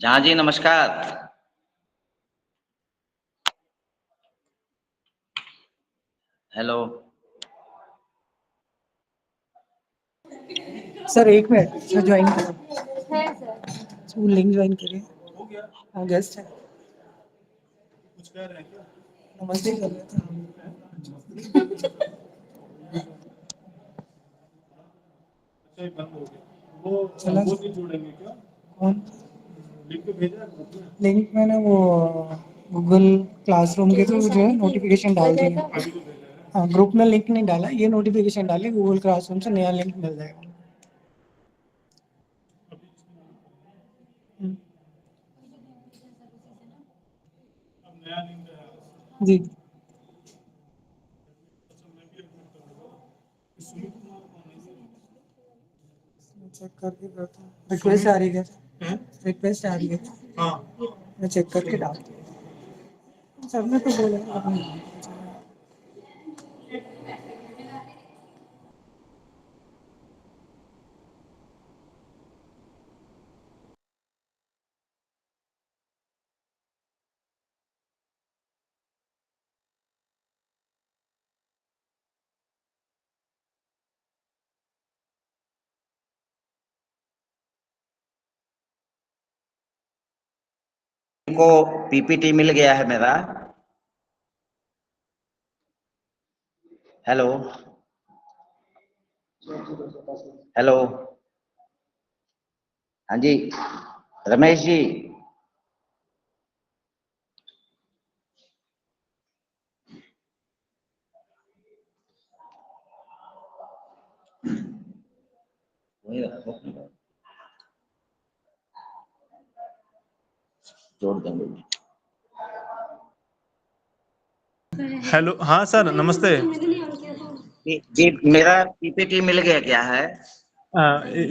जहाँ जी नमस्कार। Hello sir एक मिनट सर, ज्वाइन करो है सर, वो लिंक ज्वाइन करिए। हाँ गेस्ट है, कुछ कह रहे हैं क्या? नमस्ते कर रहे थे। बंद हो गया वो, चला वो नहीं जोड़ेंगे क्या? कौन लिंक भेजा? लिंक मैंने वो गूगल क्लासरूम के थ्रू जो है नोटिफिकेशन डाल दिया। हाँ ग्रुप में लिंक नहीं डाला, ये नोटिफिकेशन डाली गूगल क्लासरूम से, नया लिंक मिल जाएगा। जी चेक करके करता हूँ। रिक्वेस्ट आ रही है, रिक्वेस्ट आ रही है। हाँ मैं चेक करके डालता हूँ। सबने तो बोला को पीपीटी मिल गया है मेरा। हेलो हेलो, हाँ जी रमेश जी। वही रखो, जोड़ देंगे। हेलो हाँ सर नमस्ते। जी मेरा पीपीटी मिल गया क्या है?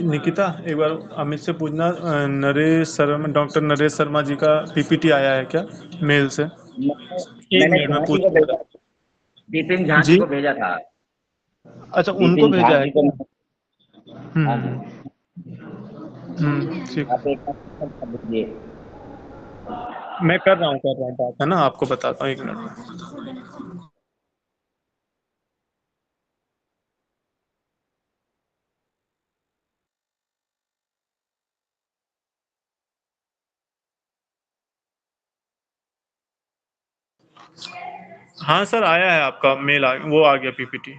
निकिता एक बार अमित से पूछना, नरेश शर्मा, डॉक्टर नरेश शर्मा जी का पीपीटी आया है क्या मेल से? एक मैंने मिनट में झांसी पूछ को लूँ भेजा, सर। विपिन झांसी जी को भेजा था। अच्छा, उनको विपिन भेजा है झांसी को। क्या? हाँ जी, ठीक। आप एक बार कर दीजिए। मैं कर रहा हूँ बात, है ना, आपको बताता हूँ एक मिनट में। हाँ सर आया है आपका मेल, वो आ गया PPT.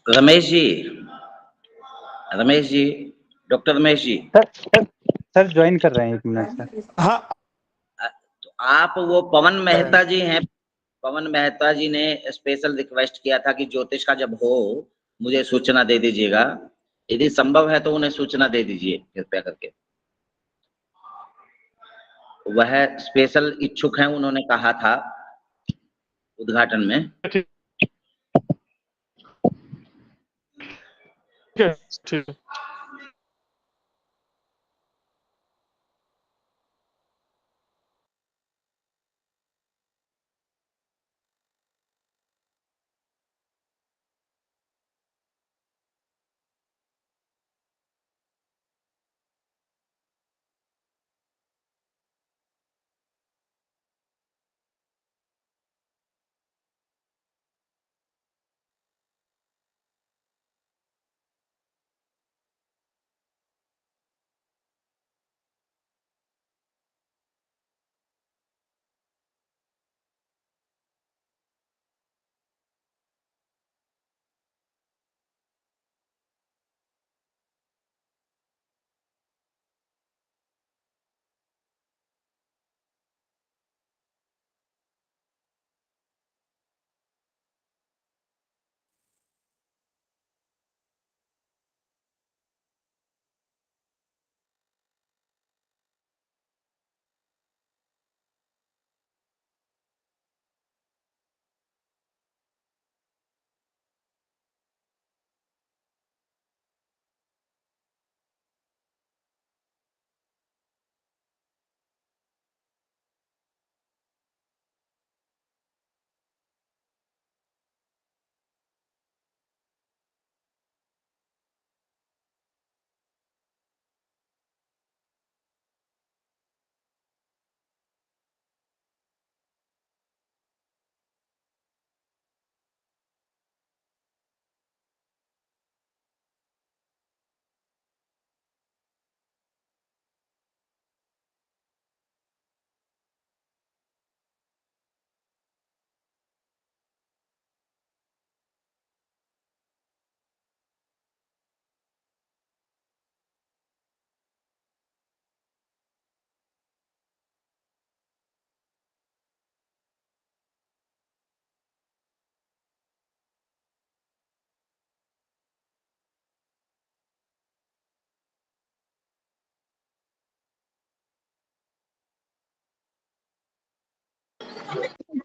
Ramesh ji, Ramesh ji, doctor Ramesh ji. Sir join कर रहे हैं, एक मिनट सर। हाँ तो आप वो पवन मेहता जी हैं, पवन मेहता जी ने स्पेशल रिक्वेस्ट किया था कि ज्योतिष का जब हो मुझे सूचना दे दीजिएगा। यदि संभव है तो उन्हें सूचना दे दीजिए कृपया करके। वह स्पेशल इच्छुक हैं, उन्होंने कहा था उद्घाटन में। ठीक है, ठीक है।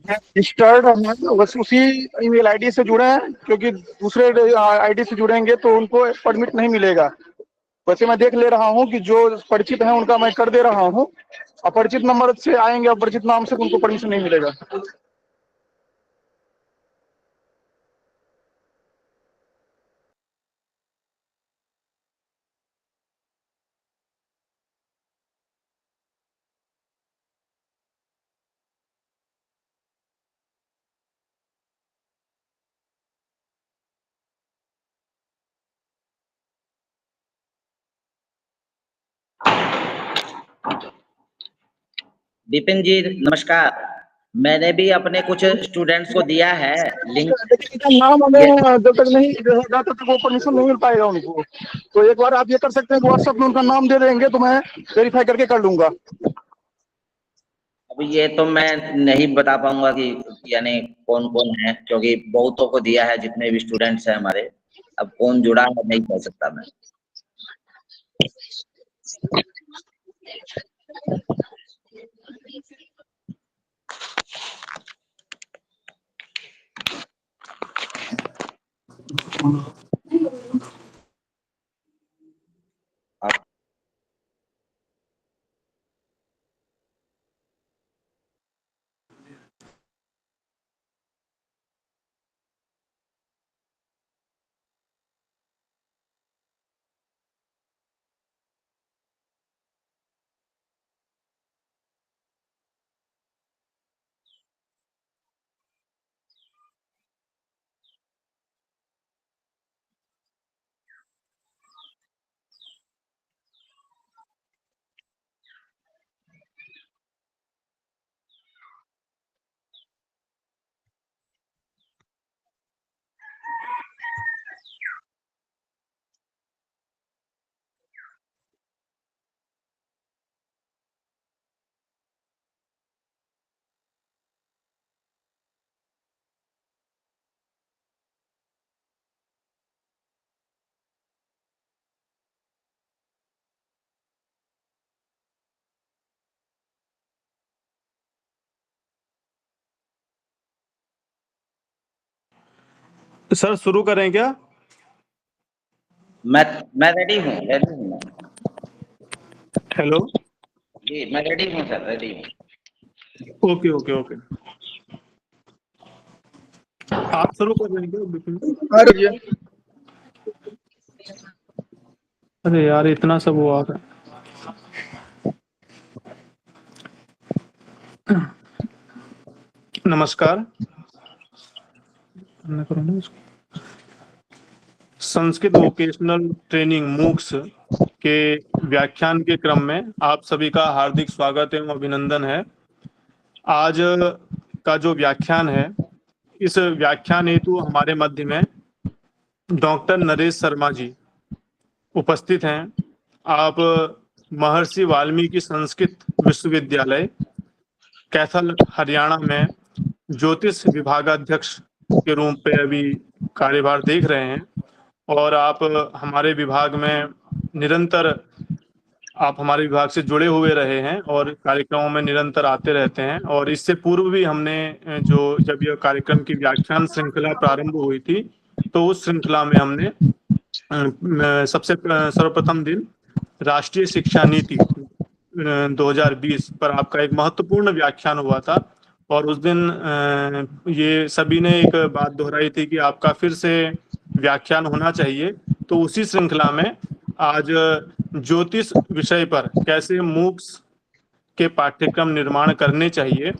रजिस्टर्ड हैं, बस उसी ईमेल आईडी से जुड़े हैं, क्योंकि दूसरे आईडी से जुड़ेंगे तो उनको परमिट नहीं मिलेगा। वैसे मैं देख ले रहा हूँ कि जो परिचित हैं उनका मैं कर दे रहा हूँ, अपरिचित नंबर से आएंगे, अपरिचित नाम से उनको परमिशन नहीं मिलेगा। विपिन जी नमस्कार। मैंने भी अपने कुछ स्टूडेंट्स को दिया है लिंक। लेकिन इनका नाम हमें जब तक नहीं रहेगा तब तक वो परमिशन नहीं मिल पाएगा उनको। तो एक बार आप ये कर सकते हैं, व्हाट्सएप में उनका नाम दे देंगे तो मैं वेरीफाई करके कर लूंगा। अभी ये तो मैं नहीं बता पाऊंगा कि यानी कौन कौन है, क्योंकि बहुतों को दिया है जितने भी स्टूडेंट्स हैं हमारे। अब कौन जुड़ा है नहीं कह सकता मैं। सर शुरू करें क्या? मैं रेडी हूँ मैं। हेलो। जी मैं रेडी हूँ सर, रेडी हूँ। ओके ओके ओके, आप शुरू कर रहे हैं क्या विपिन? अरे यार इतना सब हुआ है। नमस्कार। संस्कृत वोकेशनल ट्रेनिंग मूक्स के व्याख्यान के क्रम में आप सभी का हार्दिक स्वागत एवं अभिनंदन है। आज का जो व्याख्यान है, इस व्याख्यान हेतु हमारे मध्य में डॉक्टर नरेश शर्मा जी उपस्थित हैं। आप महर्षि वाल्मीकि संस्कृत विश्वविद्यालय कैथल हरियाणा में ज्योतिष विभागाध्यक्ष के रूप में अभी कार्यभार देख रहे हैं और आप हमारे विभाग में निरंतर आप हमारे विभाग से जुड़े हुए रहे हैं और कार्यक्रमों में निरंतर आते रहते हैं। और इससे पूर्व भी हमने जो जब यह कार्यक्रम की व्याख्यान श्रृंखला प्रारंभ हुई थी तो उस श्रृंखला में हमने सबसे सर्वप्रथम दिन राष्ट्रीय शिक्षा नीति 2020 पर आपका एक महत्वपूर्ण व्याख्यान हुआ था। और उस दिन ये सभी ने एक बात दोहराई थी कि आपका फिर से व्याख्यान होना चाहिए। तो उसी श्रृंखला में आज ज्योतिष विषय पर कैसे मूक्स के पाठ्यक्रम निर्माण करने चाहिए,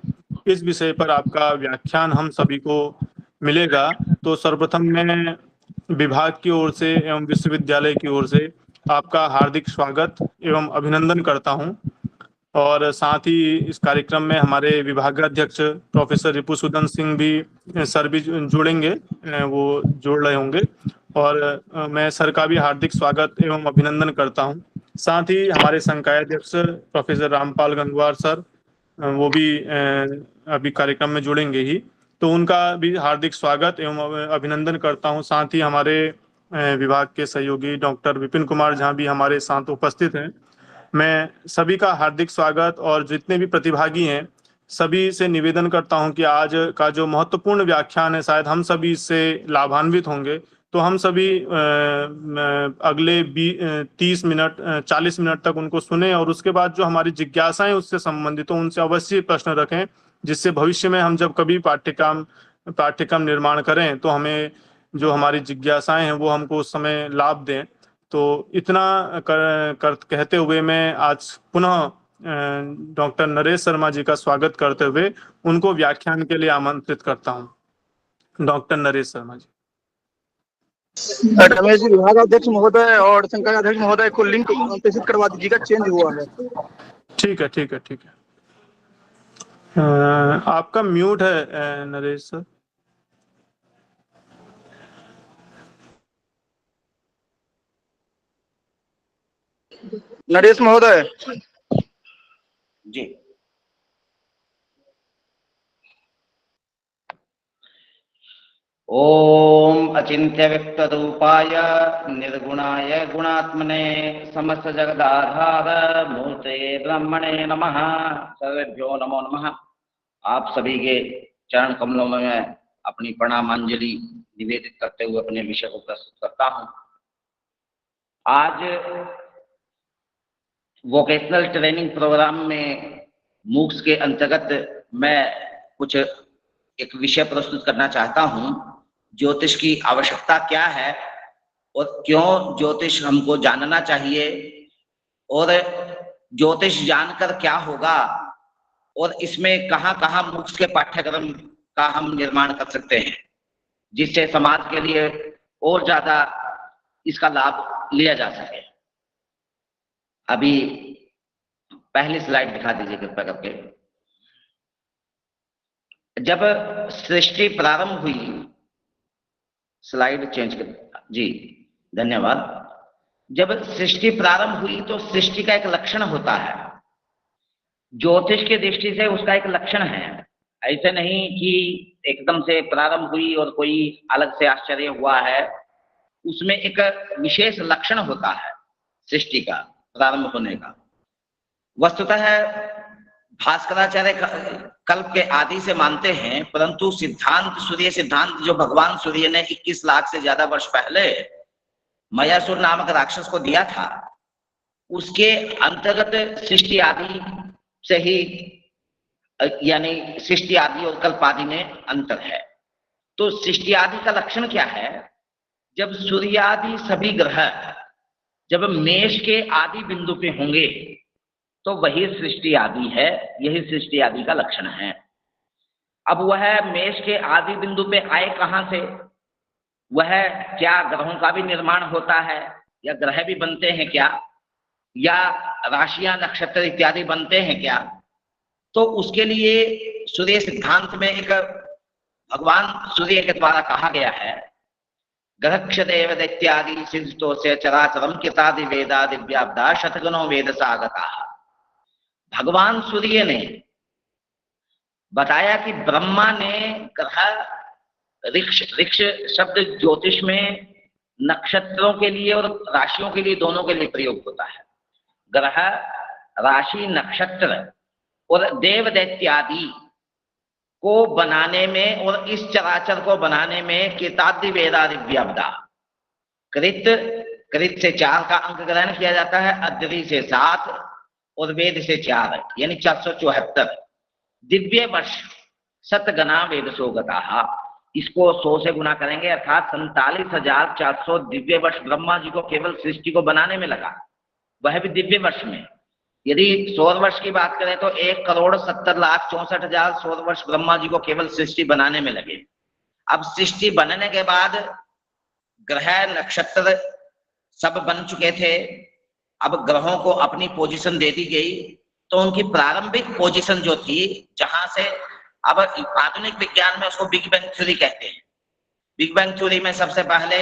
इस विषय पर आपका व्याख्यान हम सभी को मिलेगा। तो सर्वप्रथम मैं विभाग की ओर से एवं विश्वविद्यालय की ओर से आपका हार्दिक स्वागत एवं अभिनंदन करता हूं। और साथ ही इस कार्यक्रम में हमारे विभागाध्यक्ष प्रोफेसर रिपुसूदन सिंह भी सर भी जुड़ेंगे, वो जोड़ रहे होंगे। और मैं सर का भी हार्दिक स्वागत एवं अभिनंदन करता हूं। साथ ही हमारे संकायाध्यक्ष प्रोफेसर रामपाल गंगवार सर, वो भी अभी कार्यक्रम में जुड़ेंगे ही, तो उनका भी हार्दिक स्वागत एवं अभिनंदन करता हूं। साथ ही हमारे विभाग के सहयोगी डॉक्टर विपिन कुमार झा भी हमारे साथ उपस्थित हैं। मैं सभी का हार्दिक स्वागत और जितने भी प्रतिभागी हैं सभी से निवेदन करता हूं कि आज का जो महत्वपूर्ण व्याख्यान है शायद हम सभी इससे लाभान्वित होंगे। तो हम सभी अगले 30 मिनट 40 मिनट तक उनको सुने और उसके बाद जो हमारी जिज्ञासाएं उससे संबंधित हो उनसे अवश्य प्रश्न रखें, जिससे भविष्य में हम जब कभी पाठ्यक्रम निर्माण करें तो हमें जो हमारी जिज्ञासाएं हैं वो हमको उस समय लाभ दें। तो इतना कहते हुए मैं आज पुनः डॉक्टर नरेश शर्मा जी का स्वागत करते हुए उनको व्याख्यान के लिए आमंत्रित करता हूं। डॉक्टर नरेश शर्मा जी। रमेश जी, विभागाध्यक्ष महोदय और संकायाध्यक्ष महोदय को लिंक प्रेषित करवा दीजिएगा, चेंज हुआ है। ठीक है ठीक है ठीक है। आपका म्यूट है नरेश सर। नरेश महोदय जी। ओम अचिंत्य व्यक्त रूपाय निर्गुणाय गुणात्मने समस्त जगदाधार मूर्ते ब्रह्मणे नमः। सर्वेभ्यो नमो नमः। आप सभी के चरण कमलों में मैं अपनी प्रणामांजलि निवेदित करते हुए अपने विषय को प्रस्तुत करता हूं। आज वोकेशनल ट्रेनिंग प्रोग्राम में मूक्स के अंतर्गत मैं कुछ एक विषय प्रस्तुत करना चाहता हूं। ज्योतिष की आवश्यकता क्या है और क्यों ज्योतिष हमको जानना चाहिए, और ज्योतिष जानकर क्या होगा, और इसमें कहां कहां मूक्स के पाठ्यक्रम का हम निर्माण कर सकते हैं जिससे समाज के लिए और ज्यादा इसका लाभ लिया जा सके। अभी पहली स्लाइड दिखा दीजिए कृपया करके। जब सृष्टि प्रारंभ हुई, स्लाइड चेंज कर जी, धन्यवाद। जब सृष्टि प्रारंभ हुई तो सृष्टि का एक लक्षण होता है, ज्योतिष की दृष्टि से उसका एक लक्षण है। ऐसे नहीं कि एकदम से प्रारंभ हुई और कोई अलग से आश्चर्य हुआ है, उसमें एक विशेष लक्षण होता है सृष्टि का प्रारंभ होने का। वस्तुतः भास्कराचार्य कल्प के आदि से मानते हैं, परंतु सिद्धांत सूर्य सिद्धांत जो भगवान सूर्य ने 21 लाख से ज्यादा वर्ष पहले मयासुर नामक राक्षस को दिया था, उसके अंतर्गत सृष्टि आदि से ही, यानी सृष्टि आदि और कल्प आदि में अंतर है। तो सृष्टि आदि का लक्षण क्या है? जब सूर्य आदि सभी ग्रह जब मेष के आदि बिंदु पे होंगे तो वही सृष्टि आदि है, यही सृष्टि आदि का लक्षण है। अब वह मेष के आदि बिंदु पे आए कहां से? वह क्या ग्रहों का भी निर्माण होता है, या ग्रह भी बनते हैं क्या, या राशियां नक्षत्र इत्यादि बनते हैं क्या? तो उसके लिए सूर्य सिद्धांत में एक भगवान सूर्य के द्वारा कहा गया है, ग्रहक्षदेव दैत्यादि सिद्धोस्य चराचरम कितादि वेदादि व्याप्ता शतगुणो वेद सागता। भगवान सूर्य ने बताया कि ब्रह्मा ने ग्रह ऋक्ष शब्द ज्योतिष में नक्षत्रों के लिए और राशियों के लिए, दोनों के लिए प्रयोग होता है। ग्रह, राशि, नक्षत्र और देव दैत्यादि को बनाने में और इस चराचर को बनाने में कितादि वेदादि व्याप्ता, कृत से 4 का अंक ग्रहण किया जाता है, अद्रि से 7 और वेद से 4, यानी 474 दिव्य वर्ष शतगना वेद सोगता। इसको 100 से गुना करेंगे अर्थात 47,400 दिव्य वर्ष ब्रह्मा जी को केवल सृष्टि को बनाने में लगा, वह भी दिव्य वर्ष में। यदि सौर वर्ष की बात करें तो 1,70,64,000 सौर वर्ष ब्रह्मा जी को केवल सृष्टि बनाने में लगे। अब सृष्टि बनने के बाद ग्रह नक्षत्र सब बन चुके थे, अब ग्रहों को अपनी पोजीशन दे दी गई, तो उनकी प्रारंभिक पोजीशन जो थी, जहां से अब आधुनिक विज्ञान में उसको बिग बैंग थ्योरी कहते हैं। बिग बैंग थ्योरी में सबसे पहले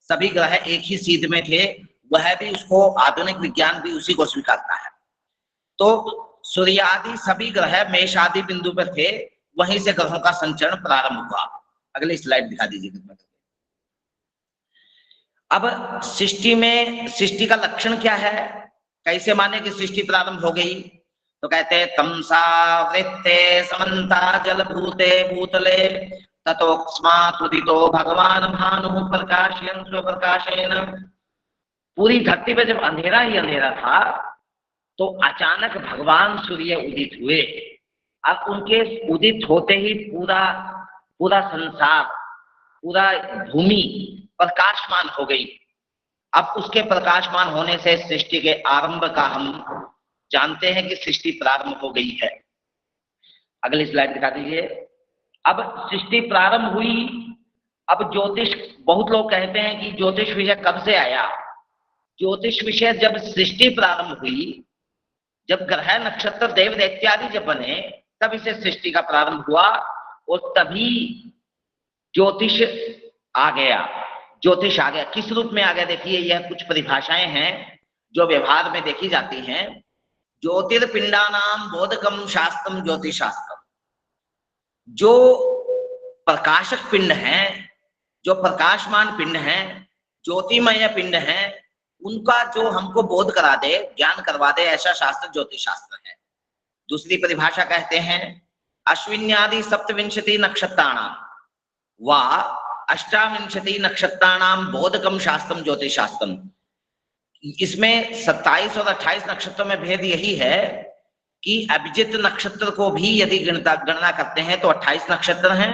सभी ग्रह एक ही सीध में थे, वह भी उसको आधुनिक विज्ञान भी उसी को स्वीकारता है। तो सूर्य आदि सभी ग्रह मेष आदि बिंदु पर थे, वहीं से ग्रहों का संचरण प्रारंभ हुआ। अगली स्लाइड दिखा दीजिए। अब सृष्टि में सृष्टि का लक्षण क्या है, कैसे माने कि सृष्टि प्रारंभ हो गई? तो कहते हैं तमसा वृत्ते समन्ता जल भूते भूतले ततोऽस्मात् उदितो भगवान भानु प्रकाशयन् स्वप्रकाशेन। पूरी धरती पे जब अंधेरा ही अंधेरा था तो अचानक भगवान सूर्य उदित हुए। अब उनके उदित होते ही पूरा पूरा संसार, पूरा भूमि प्रकाशमान हो गई। अब उसके प्रकाशमान होने से सृष्टि के आरंभ का हम जानते हैं कि सृष्टि प्रारंभ हो गई है। अगली स्लाइड दिखा दीजिए। अब सृष्टि प्रारंभ हुई। अब ज्योतिष, बहुत लोग कहते हैं कि ज्योतिष विषय कब से आया। ज्योतिष विषय जब सृष्टि प्रारंभ हुई, जब ग्रह नक्षत्र देव इत्यादि जब बने, तब इसे सृष्टि का प्रारंभ हुआ और तभी ज्योतिष आ गया। ज्योतिष आ गया किस रूप में आ गया? देखिए, यह कुछ परिभाषाएं हैं जो व्यवहार में देखी जाती हैं। ज्योतिर्पिंडानाम बोधकम शास्त्रम ज्योतिषास्त्रम। जो प्रकाशक पिंड हैं, जो प्रकाशमान पिंड हैं, ज्योतिमय पिंड हैं, उनका जो हमको बोध करा दे, ज्ञान करवा दे, ऐसा शास्त्र ज्योतिष शास्त्र है। दूसरी परिभाषा कहते हैं अश्विन्यादि सप्तविंशति नक्षत्राणाम व अष्टाविंशति नक्षत्राणाम बोधकम शास्त्रम ज्योतिष शास्त्रम। इसमें 27 और 28 नक्षत्रों में भेद यही है कि अभिजित नक्षत्र को भी यदि गणना करते हैं तो 28 नक्षत्र हैं,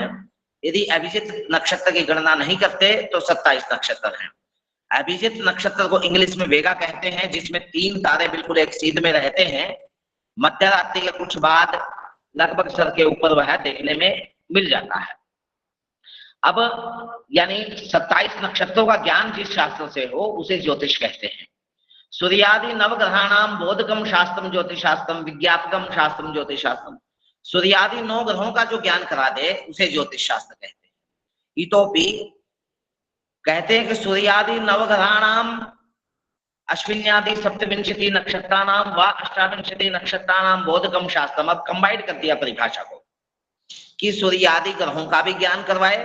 यदि अभिजित नक्षत्र की गणना नहीं करते तो 27 नक्षत्र हैं। अभिजित नक्षत्र को इंग्लिश में वेगा कहते हैं, जिसमें 3 तारे बिल्कुल एक सीध में रहते हैं। मध्य रात्रि के कुछ बाद लगभग सर के ऊपर वह देखने में मिल जाता है। अब यानी 27 नक्षत्रों का ज्ञान जिस शास्त्र से हो उसे ज्योतिष कहते हैं। सूर्यादि नवग्रहाणाम बोधकम शास्त्रम ज्योतिषास्त्रम विज्ञापकम शास्त्रम ज्योतिषास्त्रम। सूर्यादि 9 ग्रहों का जो ज्ञान करा दे उसे ज्योतिष शास्त्र कहते हैं। इतोपि कहते हैं कि सूर्यादि नवग्रहाणाम अश्विन्यादि सप्तविंशति नक्षत्राणाम व अष्टाविंशति नक्षत्राणाम बोधकम शास्त्रम। अब कंबाइंड कर दिया परिभाषा को कि सूर्यादि ग्रहों का भी ज्ञान करवाए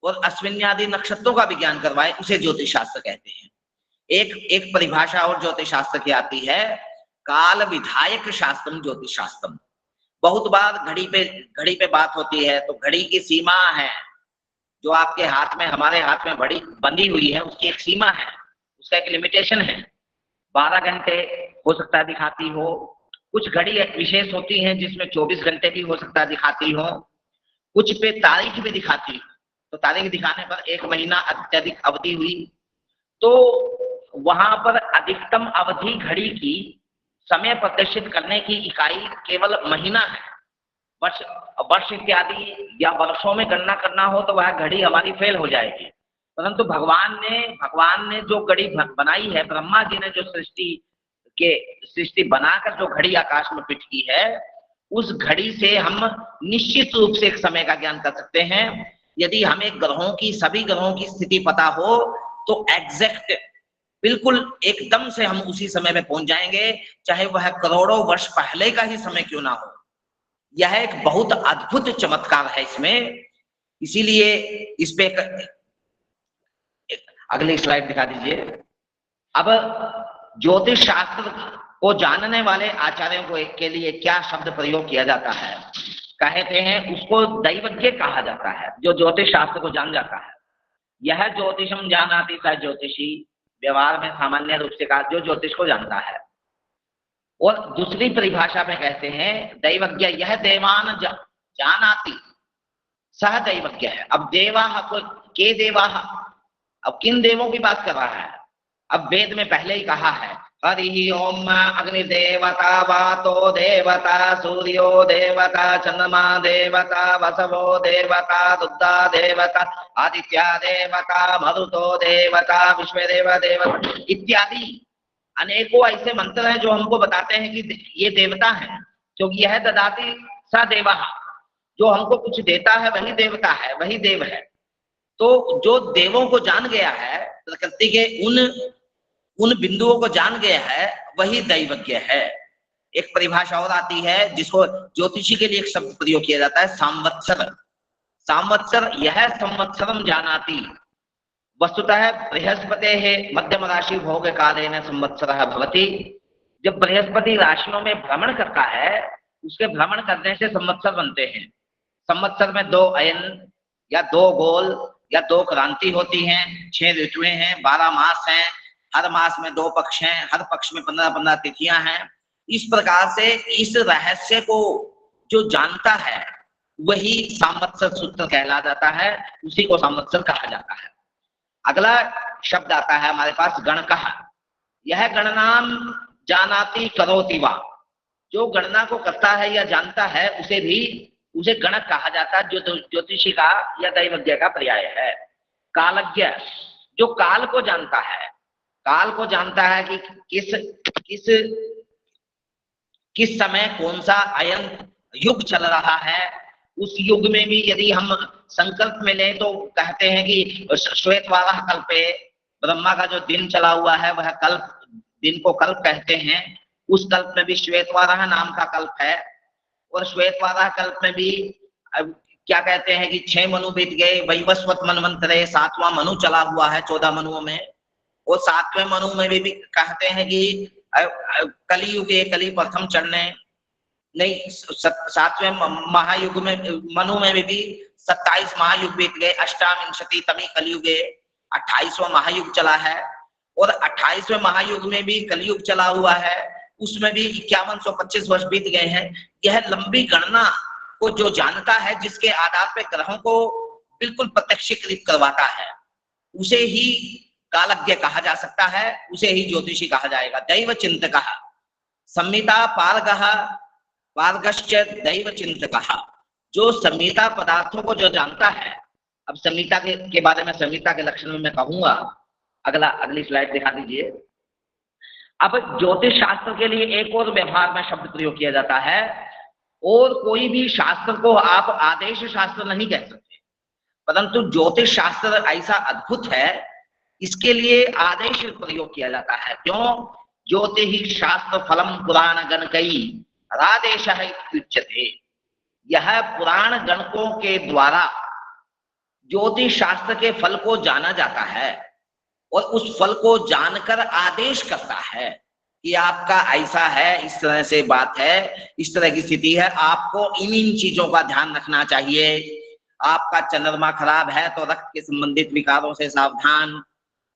और अश्विन्यादि नक्षत्रों का भी ज्ञान करवाए, उसे ज्योतिष शास्त्र कहते हैं। एक परिभाषा और ज्योतिष शास्त्र की आती है काल विधायक शास्त्रम ज्योतिष शास्त्रम। बहुत बार घड़ी पे बात होती है तो घड़ी की सीमा है, जो आपके हाथ में, हमारे हाथ में घड़ी बंधी हुई है, उसकी एक सीमा है, उसका एक लिमिटेशन है। 12 घंटे हो सकता है दिखाती हो, कुछ घड़ी विशेष होती हैं जिसमें 24 घंटे भी हो सकता है दिखाती हो, कुछ पे तारीख भी दिखाती हो। तो तारीख दिखाने पर 1 महीना अत्यधिक अवधि हुई, तो वहां पर अधिकतम अवधि घड़ी की समय प्रदर्शित करने की इकाई केवल महीना है। वर्ष इत्यादि या वर्षों में गणना करना हो तो वह घड़ी हमारी फेल हो जाएगी। परंतु भगवान ने जो घड़ी बनाई है, ब्रह्मा जी ने जो सृष्टि बनाकर जो घड़ी आकाश में फिट की है, उस घड़ी से हम निश्चित रूप से एक समय का ज्ञान कर सकते हैं। यदि हमें सभी ग्रहों की स्थिति पता हो तो एग्जैक्ट बिल्कुल एकदम से हम उसी समय में पहुंच जाएंगे, चाहे वह करोड़ों वर्ष पहले का ही समय क्यों ना हो। यह एक बहुत अद्भुत चमत्कार है इसमें। इसीलिए इस पे अगली स्लाइड दिखा दीजिए। अब ज्योतिष शास्त्र को जानने वाले आचार्यों के लिए क्या शब्द प्रयोग किया जाता है? कहते हैं उसको दैवज्ञ कहा जाता है, जो ज्योतिष शास्त्र को जान जाता है। यह ज्योतिषम जानाति स ज्योतिषी, व्यवहार में सामान्य रूप से कहा जो ज्योतिष को जानता है। और दूसरी परिभाषा में कहते हैं दैवज्ञ यह देवान जानाति सह दैवज्ञ है। अब देवाः के देवाः, अब किन देवों की बात कर रहा है? अब वेद में पहले ही कहा है हरि ओम अग्निदेवता वातो देवता सूर्यो देवता चंद्रमा देवता वसवो देवता दुग्धा देवता आदित्या देवता मरुतो देवता विश्वदेव देवता इत्यादि अनेकों ऐसे मंत्र हैं जो हमको बताते हैं कि ये देवता हैं, क्योंकि यह ददाति स देवः, जो हमको कुछ देता है वही देवता है, वही देव है। तो जो देवों को जान गया है, प्रकृति के उन बिंदुओं को जान गया है, वही दैवज्ञ है। एक परिभाषा और आती है जिसको ज्योतिषी के लिए एक शब्द प्रयोग किया जाता है संवत्सर। संवत्सर यह संवत्सरम जानाति, वस्तुतः बृहस्पतेः मध्यम राशि भोग कालेन संवत्सरः भवति। जब बृहस्पति राशियों में भ्रमण करता है, उसके भ्रमण करने से संवत्सर बनते हैं। संवत्सर में 2 अयन या 2 गोल या 2 क्रांति होती हैं, 6 ऋतुएं हैं, 12 मास हैं, हर मास में 2 पक्ष हैं, हर पक्ष में 15-15 तिथियां हैं। इस प्रकार से इस रहस्य को जो जानता है वही संवत्सर सूत्र कहला जाता है, उसी को संवत्सर कहा जाता है। अगला शब्द आता है हमारे पास गणकः। यह गणनाम जानाति करोति वा, जो गणना को करता है या जानता है उसे गणक कहा जाता है, जो ज्योतिषी का या दैवज्ञ का पर्याय है। कालज्ञ, जो काल को जानता है, काल को जानता है कि किस समय कौन सा अयन युग चल रहा है। उस युग में भी यदि हम संकल्प में लें तो कहते हैं कि श्वेतवाराह कल्पे, ब्रह्मा का जो दिन चला हुआ है वह कल्प, दिन को कल्प कहते हैं। उस कल्प में भी श्वेतवाराह नाम का कल्प है, और श्वेतवाराह कल्प में भी क्या कहते हैं कि 6 मनु बीत गए, वैवस्वत मनवंतरे 7वां मनु चला हुआ है 14 मनुओं में, और 7वें मनु में भी कहते हैं कि कलियुगे कली प्रथम चढ़ने नहीं, 7वें महायुग में मनु में भी 27 महायुग बीत गए, अष्टाविंशति तमी कलियुगे 28वां महायुग चला है, और 28वें महायुग में भी कलियुग चला हुआ है, उसमें भी 5125 वर्ष बीत गए हैं। यह लंबी गणना को जो जानता है, जिसके आधार पर ग्रहों को बिल्कुल प्रत्यक्षीकृत करवाता है, उसे ही कालज्ञ कहा जा सकता है, उसे ही ज्योतिषी कहा जाएगा। दैव चिंतकः, संहिता पारगः पारगश्च दैव चिंतकः, जो संहिता पदार्थों को जो जानता है। अब संहिता के बारे में, संहिता के लक्षण में मैं कहूंगा। अगली स्लाइड दिखा दीजिए। अब ज्योतिष शास्त्र के लिए एक और व्यवहार में शब्द प्रयोग किया जाता है, और कोई भी शास्त्र को आप आदेश शास्त्र नहीं कह सकते, परंतु ज्योतिष शास्त्र ऐसा अद्भुत है, इसके लिए आदेश प्रयोग किया जाता है। क्यों? ज्योतिष शास्त्र फलम पुराण गणकई रादेश उच्यते। यह पुराण गणकों के द्वारा ज्योतिष शास्त्र के फल को जाना जाता है, और उस फल को जानकर आदेश करता है कि आपका ऐसा है, इस तरह से बात है, इस तरह की स्थिति है, आपको इन चीजों का ध्यान रखना चाहिए। आपका चंद्रमा खराब है तो रक्त के संबंधित विकारों से सावधान,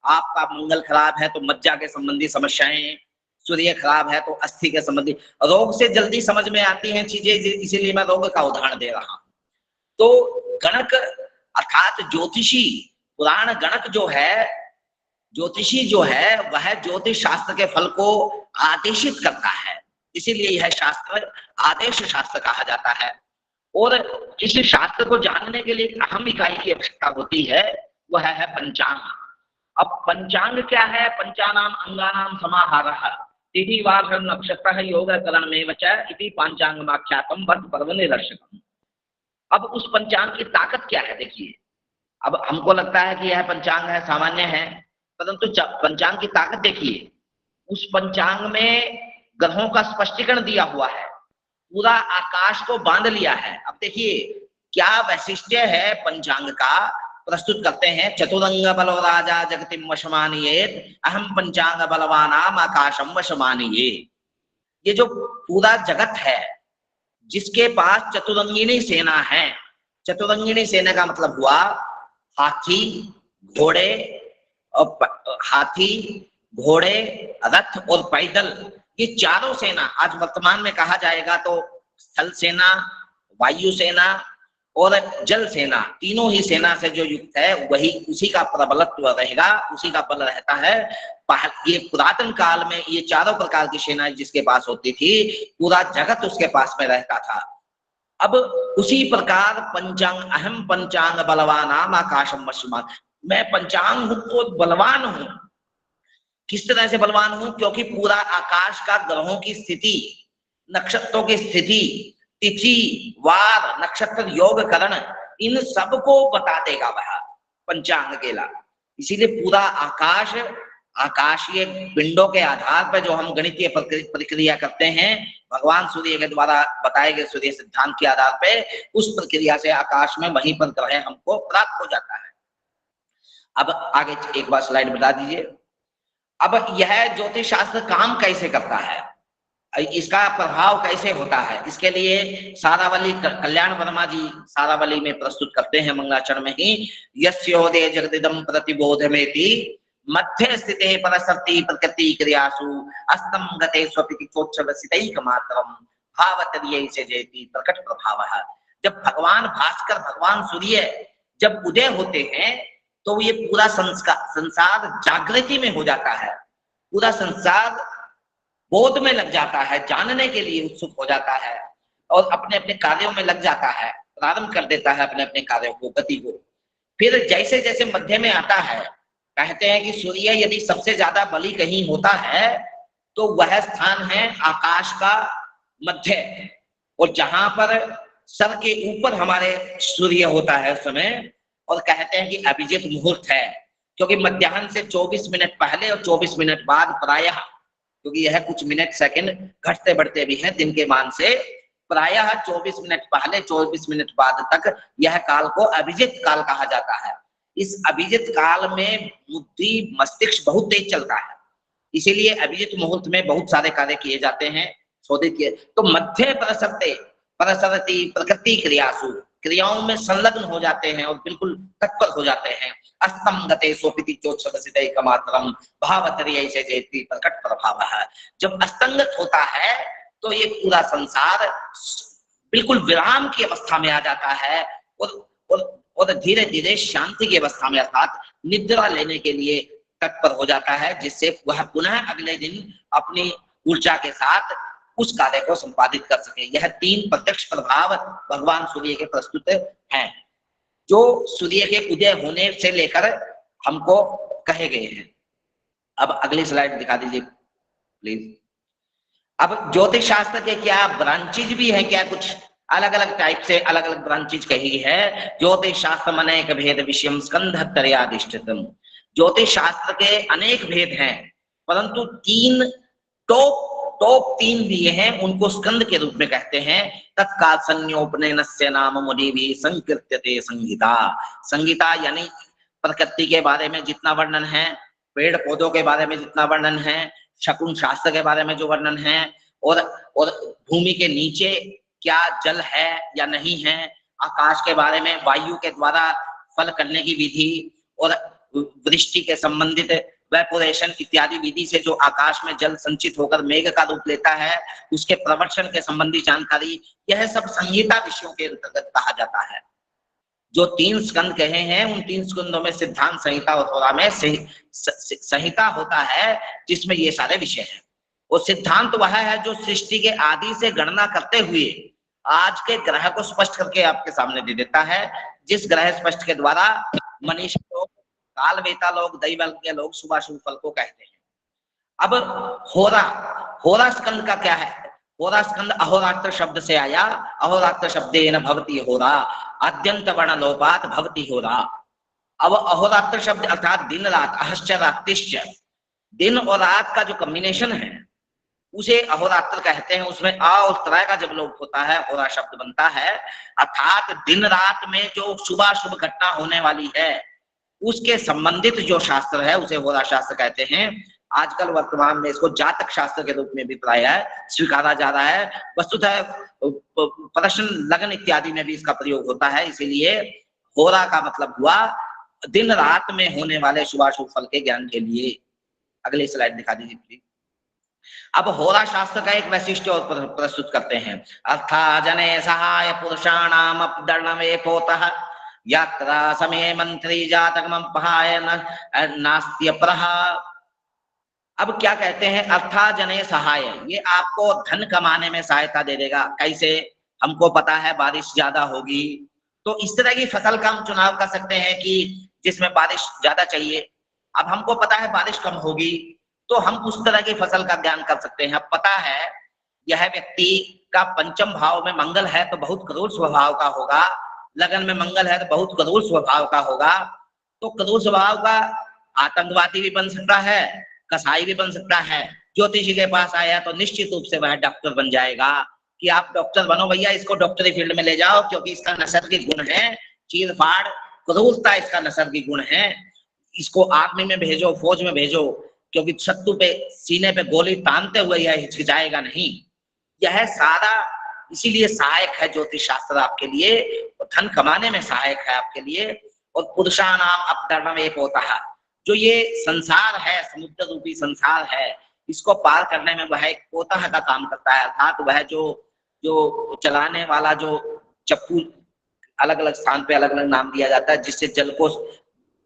आपका मंगल खराब है तो मज्जा के संबंधी समस्याएं, सूर्य खराब है तो अस्थि के संबंधी रोग से जल्दी समझ में आती हैं चीजें, इसीलिए मैं रोग का उदाहरण दे रहा हूं। तो गणक अर्थात ज्योतिषी, पुराण गणक जो है, ज्योतिषी जो है, वह ज्योतिष शास्त्र के फल को आदेशित करता है, इसीलिए यह शास्त्र आदेश शास्त्र कहा जाता है। और इस शास्त्र को जानने के लिए एक अहम इकाई की आवश्यकता होती है, वह है पंचांग। अब पंचांग क्या है? पंचानाम अंगानाम समाहारः तिथि वार नक्षत्र योग करण में वच इति पंचांगमाख्यातम वर्त पर्व निदर्शकम। अब उस पंचांग की ताकत क्या है? देखिए, अब हमको लगता है कि यह पंचांग है, सामान्य है, परंतु पंचांग की ताकत देखिए। उस पंचांग में ग्रहों का स्पष्टीकरण दिया हुआ है, पूरा आकाश को बांध लिया है। अब देखिए क्या वैशिष्ट्य है पंचांग का, प्रस्तुत करते हैं। चतुरंग बलो राजा जगतिम वशमानियेत अहम पंचांग बलवानाम आकाशम वशमानिये। ये जो पूरा जगत है जिसके पास चतुरंगिनी सेना है, चतुरंगिनी सेना का मतलब हुआ हाथी, घोड़े रथ और पैदल, ये चारों सेना, आज वर्तमान में कहा जाएगा तो स्थल सेना, वायु सेना और जल सेना, तीनों ही सेना से जो युक्त है वही, उसी का प्रबलत्व रहेगा, उसी का बल रहता है। ये पुरातन काल में ये चारों प्रकार की सेनाएं जिसके पास होती थी, पूरा जगत उसके पास में रहता था। अब उसी प्रकार पंचांग, अहम पंचांग बलवानाम आकाशम वशमान, मैं पंचांग हूं तो बलवान हूं। किस तरह से बलवान हूं? क्योंकि पूरा आकाश का ग्रहों की स्थिति, नक्षत्रों की स्थिति, तिथि वार नक्षत्र योग करण, इन सबको बता देगा वह पंचांग केला। इसीलिए पूरा आकाश, आकाशीय पिंडों के आधार पर जो हम गणितीय प्रक्रिया करते हैं, भगवान सूर्य के द्वारा बताए गए सूर्य सिद्धांत के आधार पर, उस प्रक्रिया से आकाश में वहीं पर ग्रह हमको प्राप्त हो जाता है। अब आगे एक बार स्लाइड बता दीजिए। अब यह ज्योतिष शास्त्र काम कैसे करता है? इसका प्रभाव कैसे होता है, इसके लिए सारावली कल्याण वर्मा जी सारावली में प्रस्तुत करते हैं मंगलाचरण में ही, यस्योदय जगदिदम प्रतिबोधमेति मध्य स्थिते परसर्ति प्रकृति क्रियासु अस्तम गते स्वपिति चोच्छलसितैक मात्रम भावतरीय से जयति प्रकट प्रभावः। जब भगवान भास्कर भगवान सूर्य जब उदय होते हैं तो ये पूरा संसार जागृति में हो जाता है, पूरा संसार बोध में लग जाता है, जानने के लिए उत्सुक हो जाता है और अपने अपने कार्यों में लग जाता है, प्रारंभ कर देता है अपने अपने कार्यों को, गति को। फिर जैसे जैसे मध्य में आता है, कहते हैं कि सूर्य यदि सबसे ज्यादा बलि कहीं होता है तो वह स्थान है आकाश का मध्य, और जहां पर सर के ऊपर हमारे सूर्य होता है उस समय, और कहते हैं कि अभिजित मुहूर्त है, क्योंकि मध्याह्न से 24 मिनट पहले और 24 मिनट बाद प्रायः, क्योंकि यह कुछ मिनट सेकंड घटते बढ़ते भी हैं दिन के मान से, प्रायः 24 मिनट पहले 24 मिनट बाद तक यह काल को अभिजित काल कहा जाता है। इस अभिजित काल में बुद्धि मस्तिष्क बहुत तेज चलता है, इसीलिए अभिजित मुहूर्त में बहुत सारे कार्य किए जाते हैं, शोधित किए। तो मध्य परसरति प्रकृति क्रियासु, क्रियाओं में संलग्न हो जाते हैं और बिल्कुल तत्पर हो जाते हैं। अस्तम गते सोपिति चोच्छलसितैकमात्रम भावतरीय से जयति प्रकट प्रभावः। जब अस्तंगत होता है तो ये पूरा संसार बिल्कुल विराम की अवस्था में आ जाता है और धीरे धीरे शांति की अवस्था में अर्थात निद्रा लेने के लिए तत्पर हो जाता है, जिससे वह पुनः अगले दिन अपनी ऊर्जा के साथ उस कार्य को संपादित कर सके। यह 3 प्रत्यक्ष प्रभाव भगवान सूर्य के प्रस्तुत हैं, जो सूर्य के उदय होने से लेकर हमको कहे गए हैं। अब अगली स्लाइड दिखा दीजिए प्लीज। अब ज्योतिष शास्त्र के क्या ब्रांचेज भी है, क्या कुछ अलग अलग टाइप से अलग अलग ब्रांचेज कही है। ज्योतिष शास्त्र अनेक भेद विषयम स्कंधत्रयाधिष्ठितम। ज्योतिष शास्त्र के अनेक भेद हैं, परंतु 3 टॉप 3 दिए हैं, उनको स्कंद के रूप में कहते हैं। तत्काल संज्ञोपनयनस्य नाम मुनिभिः संकीर्त्यते संहिता। संहिता यानी प्रकृति के बारे में जितना वर्णन है, पेड़ पौधों के बारे में जितना वर्णन है, शकुन शास्त्र के बारे में जो वर्णन है, और भूमि के नीचे क्या जल है या नहीं है, आकाश के बारे में वायु के द्वारा फल करने की विधि, और वृष्टि के संबंधित वेपोरेशन इत्यादि विधि से जो आकाश में जल संचित होकर मेघ का रूप लेता है, उसके प्रवर्षण के संबंधी जानकारी, यह सब संहिता विषयों के अंतर्गत कहा जाता है। जो 3 स्कंद कहे हैं, उन 3 स्कंदों में सिद्धांत संहिता और थोड़ा में संहिता होता है, जिसमें ये सारे विषय हैं। और सिद्धांत वह है जो सृष्टि के आदि से गणना करते हुए आज के ग्रह को स्पष्ट करके आपके सामने दे देता है, जिस ग्रह स्पष्ट के द्वारा मनीषी लोग, काल वेता लोग, दैवज्ञ लोग शुभाशुभ फल को कहते हैं। अब होरा स्कंद का क्या है? होरा स्कंद अहोरात्र शब्द से आया। अहोरात्र शब्देन भवति होरा, अद्यंत वर्ण लोपात भवति होरा। अब अहोरात्र शब्द अर्थात दिन रात, अहश्च रात्रिश्च, दिन और रात का जो कॉम्बिनेशन है उसे अहोरात्र कहते हैं। उसमें आ और त्रय का जब लोप होता है होरा शब्द बनता है, अर्थात दिन रात में जो शुभाशुभ घटना होने वाली है उसके संबंधित जो शास्त्र है उसे होरा शास्त्र कहते हैं। आजकल वर्तमान में इसको जातक शास्त्र के रूप में भी प्रायः स्वीकारा जा रहा है। वस्तुतः प्रश्न लगन इत्यादि में भी इसका प्रयोग होता है, इसीलिए होरा का मतलब हुआ दिन रात में होने वाले शुभाशुभ फल के ज्ञान के लिए। अगली स्लाइड दिखा दीजिए प्लीज। अब होरा शास्त्र का एक वैशिष्ट्य और प्रस्तुत करते हैं। अर्था जने सहाय पुरुषाणाम अपदर्णवे पोतः यात्रा समय मंत्री जातकम पहाय नास्त्य प्रहा। अब क्या कहते हैं? अर्था जने सहाय, ये आपको धन कमाने में सहायता दे देगा। कैसे? हमको पता है बारिश ज्यादा होगी, तो इस तरह की फसल का हम चुनाव कर सकते हैं कि जिसमें बारिश ज्यादा चाहिए। अब हमको पता है बारिश कम होगी, तो हम उस तरह की फसल का ज्ञान कर सकते हैं। अब पता है यह व्यक्ति का पंचम भाव में मंगल है तो बहुत क्रूर स्वभाव का होगा, लगन में मंगल है तो बहुत क्रूर स्वभाव का होगा। तो क्रूर स्वभाव का आतंकवादी भी बन सकता है, कसाई भी बन सकता है। ज्योतिषी के पास आया तो निश्चित रूप से वह डॉक्टर बन जाएगा कि आप डॉक्टर बनो भैया, इसको डॉक्टरी फील्ड में ले जाओ, क्योंकि इसका नैसर्गिक गुण है चीरफाड़, क्रूरता इसका नैसर्गिक गुण है। इसको आर्मी में भेजो, फौज में भेजो, क्योंकि शत्रु पे सीने पे गोली तानते हुए यह हिचकिचाएगा नहीं। यह सारा इसीलिए सहायक है ज्योतिष शास्त्र आपके लिए, धन कमाने में सहायक है आपके लिए। और पुरुषाणाम अपधर्म एक होता है, जो ये संसार है, समुद्र रूपी संसार है, इसको पार करने में वह एक पोतः का काम करता है। अर्थात वह जो चलाने वाला जो चप्पू, अलग अलग स्थान पे अलग अलग नाम दिया जाता है, जिससे जल को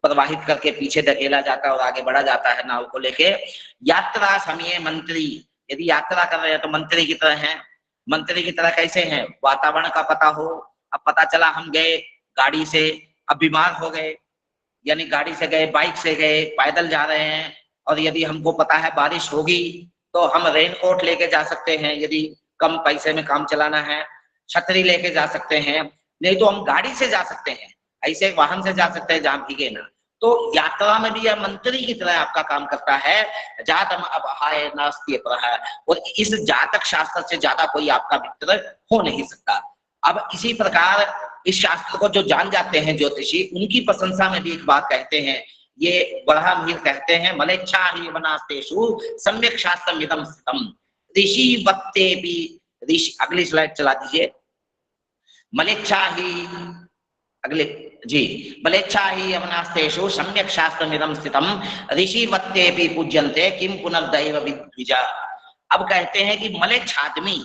प्रवाहित करके पीछे धकेला जाता है और आगे बढ़ा जाता है नाव को लेके। यात्रा समय मंत्री, यदि यात्रा कर रहे हैं तो मंत्री की तरह हैं। मंत्री की तरह कैसे हैं? वातावरण का पता हो। अब पता चला हम गए गाड़ी से, अब बीमार हो गए, यानी गाड़ी से गए, बाइक से गए, पैदल जा रहे हैं, और यदि हमको पता है बारिश होगी तो हम रेनकोट लेके जा सकते हैं, यदि कम पैसे में काम चलाना है, छतरी लेके जा सकते हैं, नहीं तो हम गाड़ी से जा सकते हैं, ऐसे वाहन से जा सकते हैं जहां भीगे ना। तो यात्रा में भी यह मंत्री की तरह आपका काम करता है। जातम अपहाय नास्ति अपरः, और इस जातक शास्त्र से ज्यादा कोई आपका मित्र हो नहीं सकता। अब इसी प्रकार इस शास्त्र को जो जान जाते हैं ज्योतिषी, उनकी प्रशंसा में भी एक बात कहते हैं, ये बरहमहीर कहते हैं, मलेच्छा ही वनास्तेषु सम्यक शास्त्रम इदं स्थितम् ऋषि वत्ते भी। ऋषि, अगली स्लाइड चला दीजिए। मलेच्छा ही, अगले जी, मलेच्छा ही अवनास्तेषु सम्यक शास्त्रमिदं स्थितम् ऋषि वत्ते भी पूज्यन्ते किम पुनर्दैव विद्विजा। अब कहते हैं कि मलेच्छ आदमी,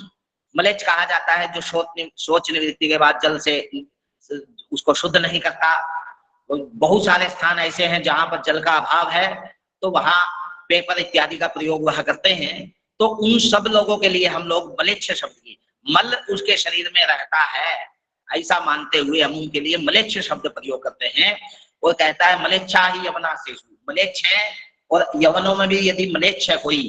मलेच्छ कहा जाता है जो सोच निवृत्ति के बाद जल से उसको शुद्ध नहीं करता। बहुत सारे स्थान ऐसे हैं जहां पर जल का अभाव है, तो वहां पेपर इत्यादि का प्रयोग वह करते हैं। तो उन सब लोगों के लिए हम लोग मलेच्छ शब्द की, मल उसके शरीर में रहता है ऐसा मानते हुए हम उनके लिए मलेच्छ शब्द प्रयोग करते हैं। और कहता है मलेच्छा ही यवनास्तेषु, मलेच्छ है, और यवनों में भी यदि मलेच्छ है कोई,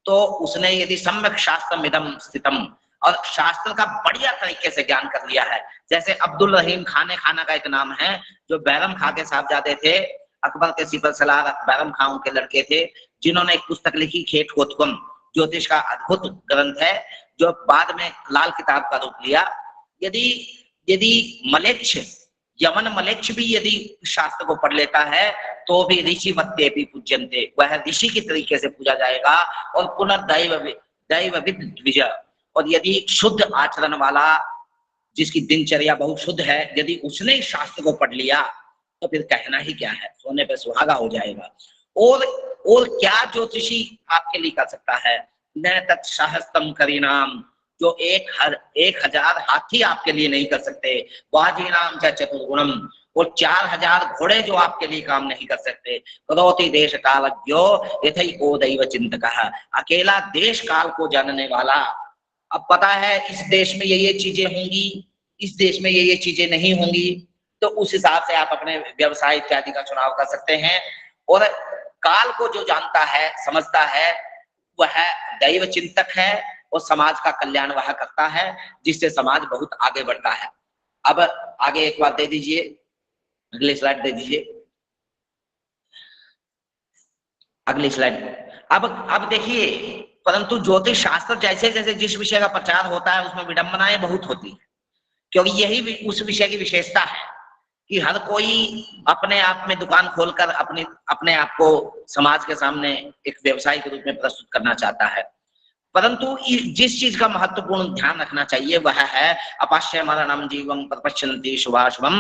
तो उसने यदि सम्यक शास्त्रम इदं स्थितम, और शास्त्र का बढ़िया तरीके से ज्ञान कर लिया है। जैसे अब्दुल रहीम खाने खाना का एक नाम है, जो बैरम खां के साहबजादे थे, अकबर के सिपह सलार बैरम खां के लड़के थे, जिन्होंने एक पुस्तक लिखी खेट कोतकुम, ज्योतिष का अद्भुत ग्रंथ है, जो बाद में लाल किताब का रूप लिया। यदि मलेच्छ, यमन मलेच्छ भी यदि शास्त्र को पढ़ लेता है तो भी ऋषि वत्ते भी पूज्यन्ते, वह ऋषि की तरीके से पूजा जाएगा। और पुनर्दैव दैवविद द्विजा, और यदि शुद्ध आचरण वाला, जिसकी दिनचर्या बहुत शुद्ध है, यदि उसने शास्त्र को पढ़ लिया तो फिर कहना ही क्या है, सोने पे सुहागा हो जाएगा। और क्या ज्योतिषी आपके लिए कर सकता है? न तत्सहस्त्रम करीनाम, जो 1000 हाथी आपके लिए नहीं कर सकते। वाजीनाम च चतुर्गुणम, और 4000 घोड़े जो आपके लिए काम नहीं कर सकते। करोति देश कालज्ञो यथैको दैव चिंतकः, अकेला देश काल को जानने वाला। अब पता है इस देश में ये चीजें होंगी, इस देश में ये चीजें नहीं होंगी, तो उस हिसाब से आप अपने व्यवसाय इत्यादि का चुनाव कर सकते हैं। और काल को जो जानता है, समझता है, वह दैव चिंतक है, और समाज का कल्याण वह करता है, जिससे समाज बहुत आगे बढ़ता है। अब आगे एक बात दे दीजिए, अगली स्लाइड दे दीजिए, अगली स्लाइड। अब देखिए, परंतु ज्योतिष शास्त्र जैसे जैसे जिस विषय का प्रचार होता है उसमें विडंबनाएं बहुत होती है, क्योंकि यही उस विषय की विशेषता है कि हर कोई अपने आप में दुकान खोलकर अपने आप को समाज के सामने एक व्यवसाय के रूप में प्रस्तुत करना चाहता है। परंतु जिस चीज का महत्वपूर्ण ध्यान रखना चाहिए वह है अपश्य मरणम जीवम प्रपश्यन्ति शुभाशुभम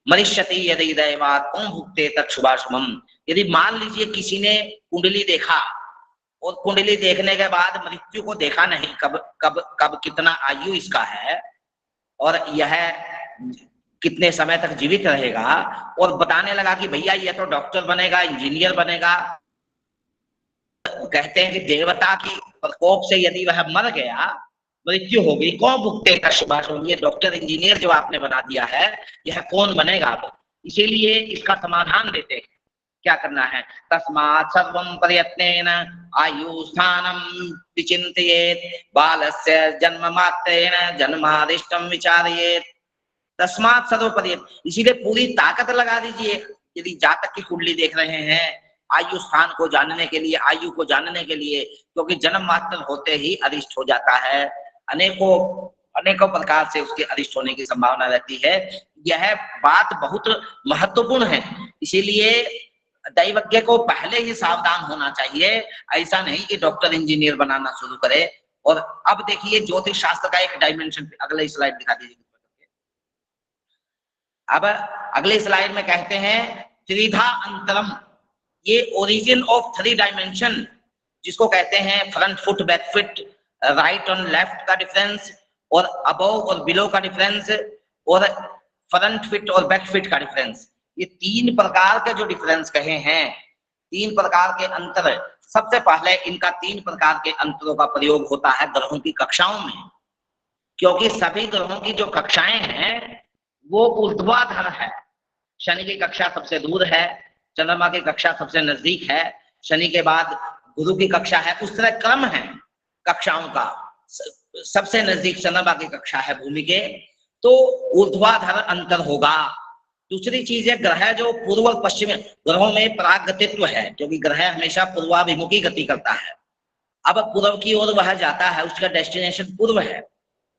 मरिष्यति यदि दैवात् कौन भुक्ते तत् शुभाशुभम। यदि मान लीजिए किसी ने कुंडली देखा और कुंडली देखने के बाद मृत्यु को देखा नहीं, कब कितना आयु इसका है और यह कितने समय तक जीवित रहेगा, और बताने लगा कि भैया ये तो डॉक्टर बनेगा, इंजीनियर बनेगा। कहते हैं कि देवता की प्रकोप से यदि वह मर गया, मृत्यु हो गई, कौन भुगते का शुभाशुभ, ये डॉक्टर इंजीनियर जो आपने बना दिया है यह कौन बनेगा। इसीलिए इसका समाधान देते हैं, क्या करना है? तस्मात् सर्वं प्रयत्नेन आयु स्थानम विचिन्तयेत् बालस्य जन्ममात्रेण जन्मादिष्टं विचारयेत्। तस्मात् सर्व प्रयत्न, इसीलिए पूरी ताकत लगा दीजिए। यदि जातक की कुंडली देख रहे हैं आयु स्थान को जानने के लिए, आयु को जानने के लिए, क्योंकि जन्म मात्र होते ही अरिष्ट हो जाता है, अनेकों प्रकार से उसके अरिष्ट होने की संभावना रहती है। यह बात बहुत महत्वपूर्ण है। इसीलिए दैवज्ञ को पहले ही सावधान होना चाहिए, ऐसा नहीं कि डॉक्टर इंजीनियर बनाना शुरू करे। और अब देखिए ज्योतिष शास्त्र का एक डायमेंशन, अगले स्लाइड दिखा दीजिए। अब अगले स्लाइड में कहते हैं त्रिधा अंतरम, ये ओरिजिन ऑफ 3 डायमेंशन, जिसको कहते हैं front foot, back foot, right और लेफ्ट का डिफरेंस, और अबव और बिलो का डिफरेंस, और फ्रंट फिट और बैक फिट का डिफरेंस। ये 3 प्रकार के जो डिफरेंस कहे हैं, 3 प्रकार के अंतर। सबसे पहले इनका 3 प्रकार के अंतरों का प्रयोग होता है ग्रहों की कक्षाओं में, क्योंकि सभी ग्रहों की जो कक्षाएं हैं वो ऊर्ध्वाधर है। शनि की कक्षा सबसे दूर है, चंद्रमा की कक्षा सबसे नजदीक है, शनि के बाद गुरु की कक्षा है, उस तरह क्रम है कक्षाओं का। सबसे नजदीक चंद्रमा की कक्षा है भूमि के, तो ऊर्ध्वाधर अंतर होगा। दूसरी चीज है ग्रह जो पूर्व और पश्चिम, ग्रहों में परागतित्व है, क्योंकि ग्रह हमेशा पूर्वाभिमुखी गति करता है। अब पूर्व की ओर वह जाता है, उसका डेस्टिनेशन पूर्व है,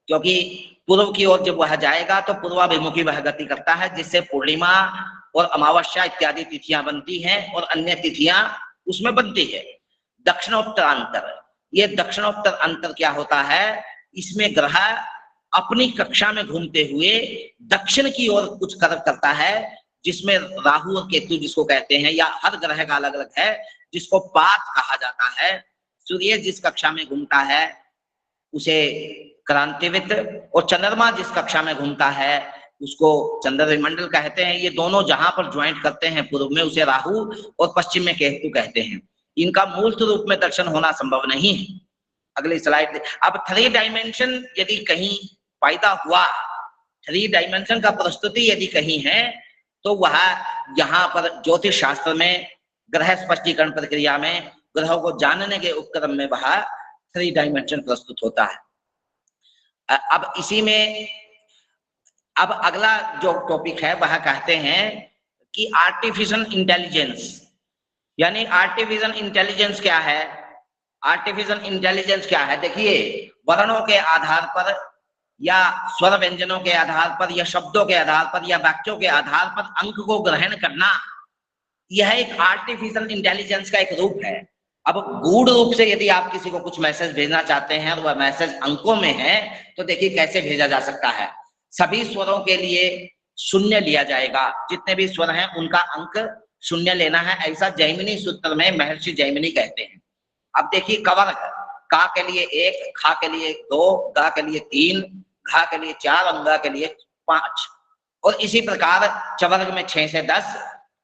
क्योंकि पूर्व की ओर जब वह जाएगा तो पूर्वाभिमुखी वह गति करता है, जिससे पूर्णिमा और अमावस्या इत्यादि तिथियां बनती हैं और अन्य तिथियां उसमें बनती है। दक्षिणोत्तर अंतर, ये दक्षिणोत्तर अंतर क्या होता है, इसमें ग्रह अपनी कक्षा में घूमते हुए दक्षिण की ओर कुछ कर्व करता है, जिसमें राहु और केतु जिसको कहते हैं, या हर ग्रह का अलग अलग है, जिसको पात कहा जाता है। सूर्य जिस कक्षा में घूमता है उसे क्रांतिवित, और चंद्रमा जिस कक्षा में घूमता है उसको चंद्रमंडल कहते हैं। ये दोनों जहां पर ज्वाइंट करते हैं पूर्व में, उसे राहु और पश्चिम में केतु कहते हैं। इनका मूर्त रूप में दर्शन होना संभव नहीं है। अगली स्लाइड। अब 3 डायमेंशन यदि कहीं पैदा हुआ, 3 डायमेंशन का प्रस्तुति यदि कहीं है, तो वह यहाँ पर ज्योतिष शास्त्र में ग्रह स्पष्टीकरण प्रक्रिया में ग्रहों को जानने के उपक्रम में वह 3 डायमेंशन प्रस्तुत होता है। अब इसी में अब अगला जो टॉपिक है वह कहते हैं कि आर्टिफिशियल इंटेलिजेंस, यानी आर्टिफिशियल इंटेलिजेंस क्या है। आर्टिफिशियल इंटेलिजेंस क्या है, देखिए वर्णों के आधार पर या स्वर व्यंजनों के आधार पर या शब्दों के आधार पर या वाक्यों के आधार पर अंक को ग्रहण करना, यह एक आर्टिफिशियल इंटेलिजेंस का एक रूप है। अब गूढ़ रूप से यदि आप किसी को कुछ मैसेज भेजना चाहते हैं और वह मैसेज अंकों में है, तो देखिए कैसे भेजा जा सकता है। सभी स्वरों के लिए 0 लिया जाएगा, जितने भी स्वर हैं उनका अंक 0 लेना है, ऐसा जैमिनी सूत्र में महर्षि जैमिनी कहते हैं। अब देखिए कवर्ग, का के लिए 1, खा के लिए 2, गा के लिए 3, घा के लिए 4, अंगा के लिए 5, और इसी प्रकार चवर्ग में 6 से 10,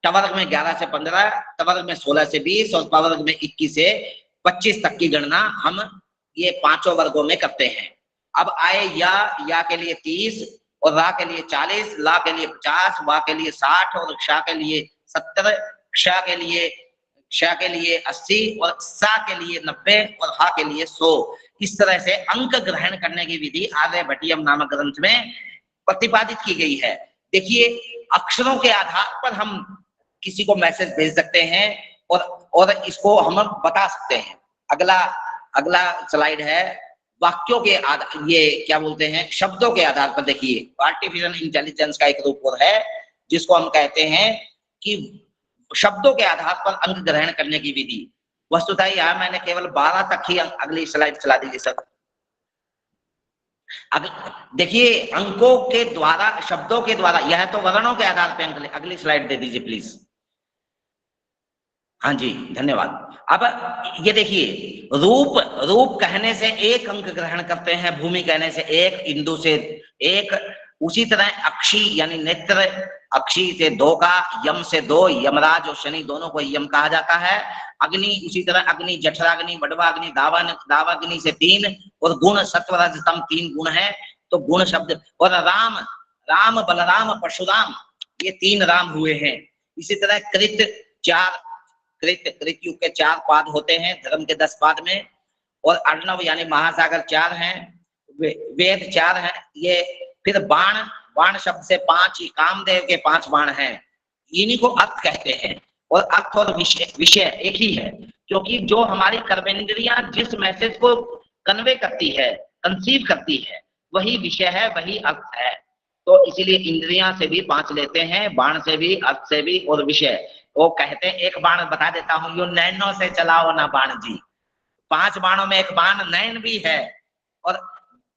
टवर्ग में 11 से 15, टवर्ग में 16 से 20 और पवर्ग में 21 से 25 तक की गणना हम ये 5 वर्गों में करते हैं। अब आए या के लिए 30 और रा के लिए 40, ला के लिए 50, वा के लिए 60 और क्षा के लिए 70, क्षा के लिए 80 और सा के लिए 90 और हा के लिए 100। इस तरह से अंक ग्रहण करने की विधि आर्यभट्टियम नामक ग्रंथ में प्रतिपादित की गई है। देखिए अक्षरों के आधार पर हम किसी को मैसेज भेज सकते हैं और इसको हम बता सकते हैं। अगला स्लाइड है वाक्यों के आधार, ये क्या बोलते हैं, शब्दों के आधार पर। देखिए आर्टिफिशियल इंटेलिजेंस का एक रूप और है जिसको हम कहते हैं कि शब्दों के आधार पर अंक ग्रहण करने की विधि। वस्तुतः यहाँ मैंने केवल 12 तक ही अगली स्लाइड चला दीजिए सर। देखिए अंकों के द्वारा, शब्दों के द्वारा, यह तो वर्णों के आधार पर अंक। अगली स्लाइड दे दीजिए प्लीज। हाँ जी धन्यवाद। अब ये देखिए रूप कहने से 1 अंक ग्रहण करते हैं, भूमि कहने से 1, इंदु से 1, उसी तरह अक्षी यानी नेत्र, अक्षी से 2 का, यम से 2, यमराज और शनि दोनों को यम कहा जाता है। अग्नि उसी तरह अग्नि, जठराग्नि, बड़वाग्नि, दावाग्नि से 3, और गुण सत्व रज तम 3 गुण है, तो गुण शब्द। और राम बलराम परशुराम, ये 3 राम हुए हैं। इसी तरह कृत 4, कृत युग के 4 पाद होते हैं धर्म के 10 पाद में, और अर्णव यानी महासागर 4 हैं, वेद 4 हैं। ये फिर बाण शब्द से 5, कामदेव के 5 बाण हैं, इन्हीं को अर्थ कहते हैं। और अर्थ और विषय एक ही है, क्योंकि जो हमारी कर्मेंद्रियां जिस मैसेज को कन्वे करती है, कंसीव करती है, वही विषय है, वही अर्थ है। तो इसीलिए इंद्रियां से भी 5 लेते हैं, बाण से भी, अर्थ से भी और विषय। वो कहते हैं, एक बाण बता देता हूँ, यो नैनों से चलाओ ना बाण जी। 5 बाणों में एक बाण नैन भी है। और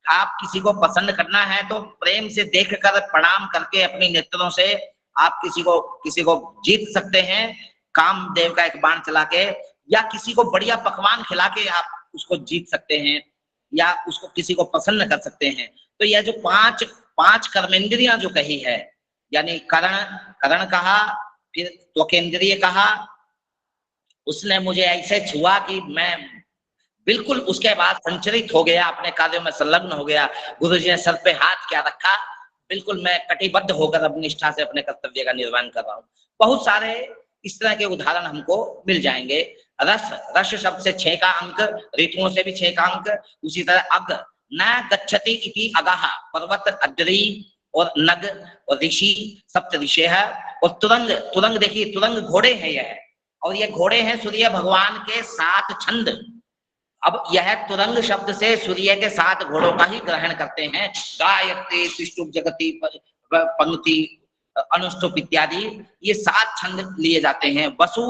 आप किसी को पसंद करना है तो प्रेम से देखकर प्रणाम करके अपनी नेत्रों से आप किसी को जीत सकते हैं, कामदेव का एक बाण चला के, या किसी को बढ़िया पकवान खिला के आप उसको जीत सकते हैं, या उसको किसी को पसंद कर सकते हैं। तो यह जो पांच कर्मेंद्रियां जो कही है, यानी करण कहा, फिर त्वकेंद्रिय कहा, उसने मुझे ऐसे छुआ कि मैं बिल्कुल उसके बाद संचरित हो गया, अपने कार्यों में संलग्न हो गया। गुरुजी ने सर पे हाथ क्या रखा, बिल्कुल मैं कटिबद्ध होकर अपनी निष्ठा से अपने कर्तव्य का निर्वहन कर रहा हूँ। बहुत सारे इस तरह के उदाहरण हमको मिल जाएंगे। रस शब्द से 6 का अंक, ऋतुओं से भी 6 का अंक। उसी तरह अग न गच्छति इति अगः, पर्वत अद्री और नग और ऋषि, सप्त ऋषि है। और तुरंग देखिए, तुरंग घोड़े हैं यह, और ये घोड़े हैं सूर्य भगवान के 7 छंद। अब यह तुरंग शब्द से सूर्य के 7 घोड़ों का ही ग्रहण करते हैं। गायत्री, तिष्ठुप, जगति, पंक्ति, अनुष्टुप इत्यादि, ये 7 छंद लिए जाते हैं। वसु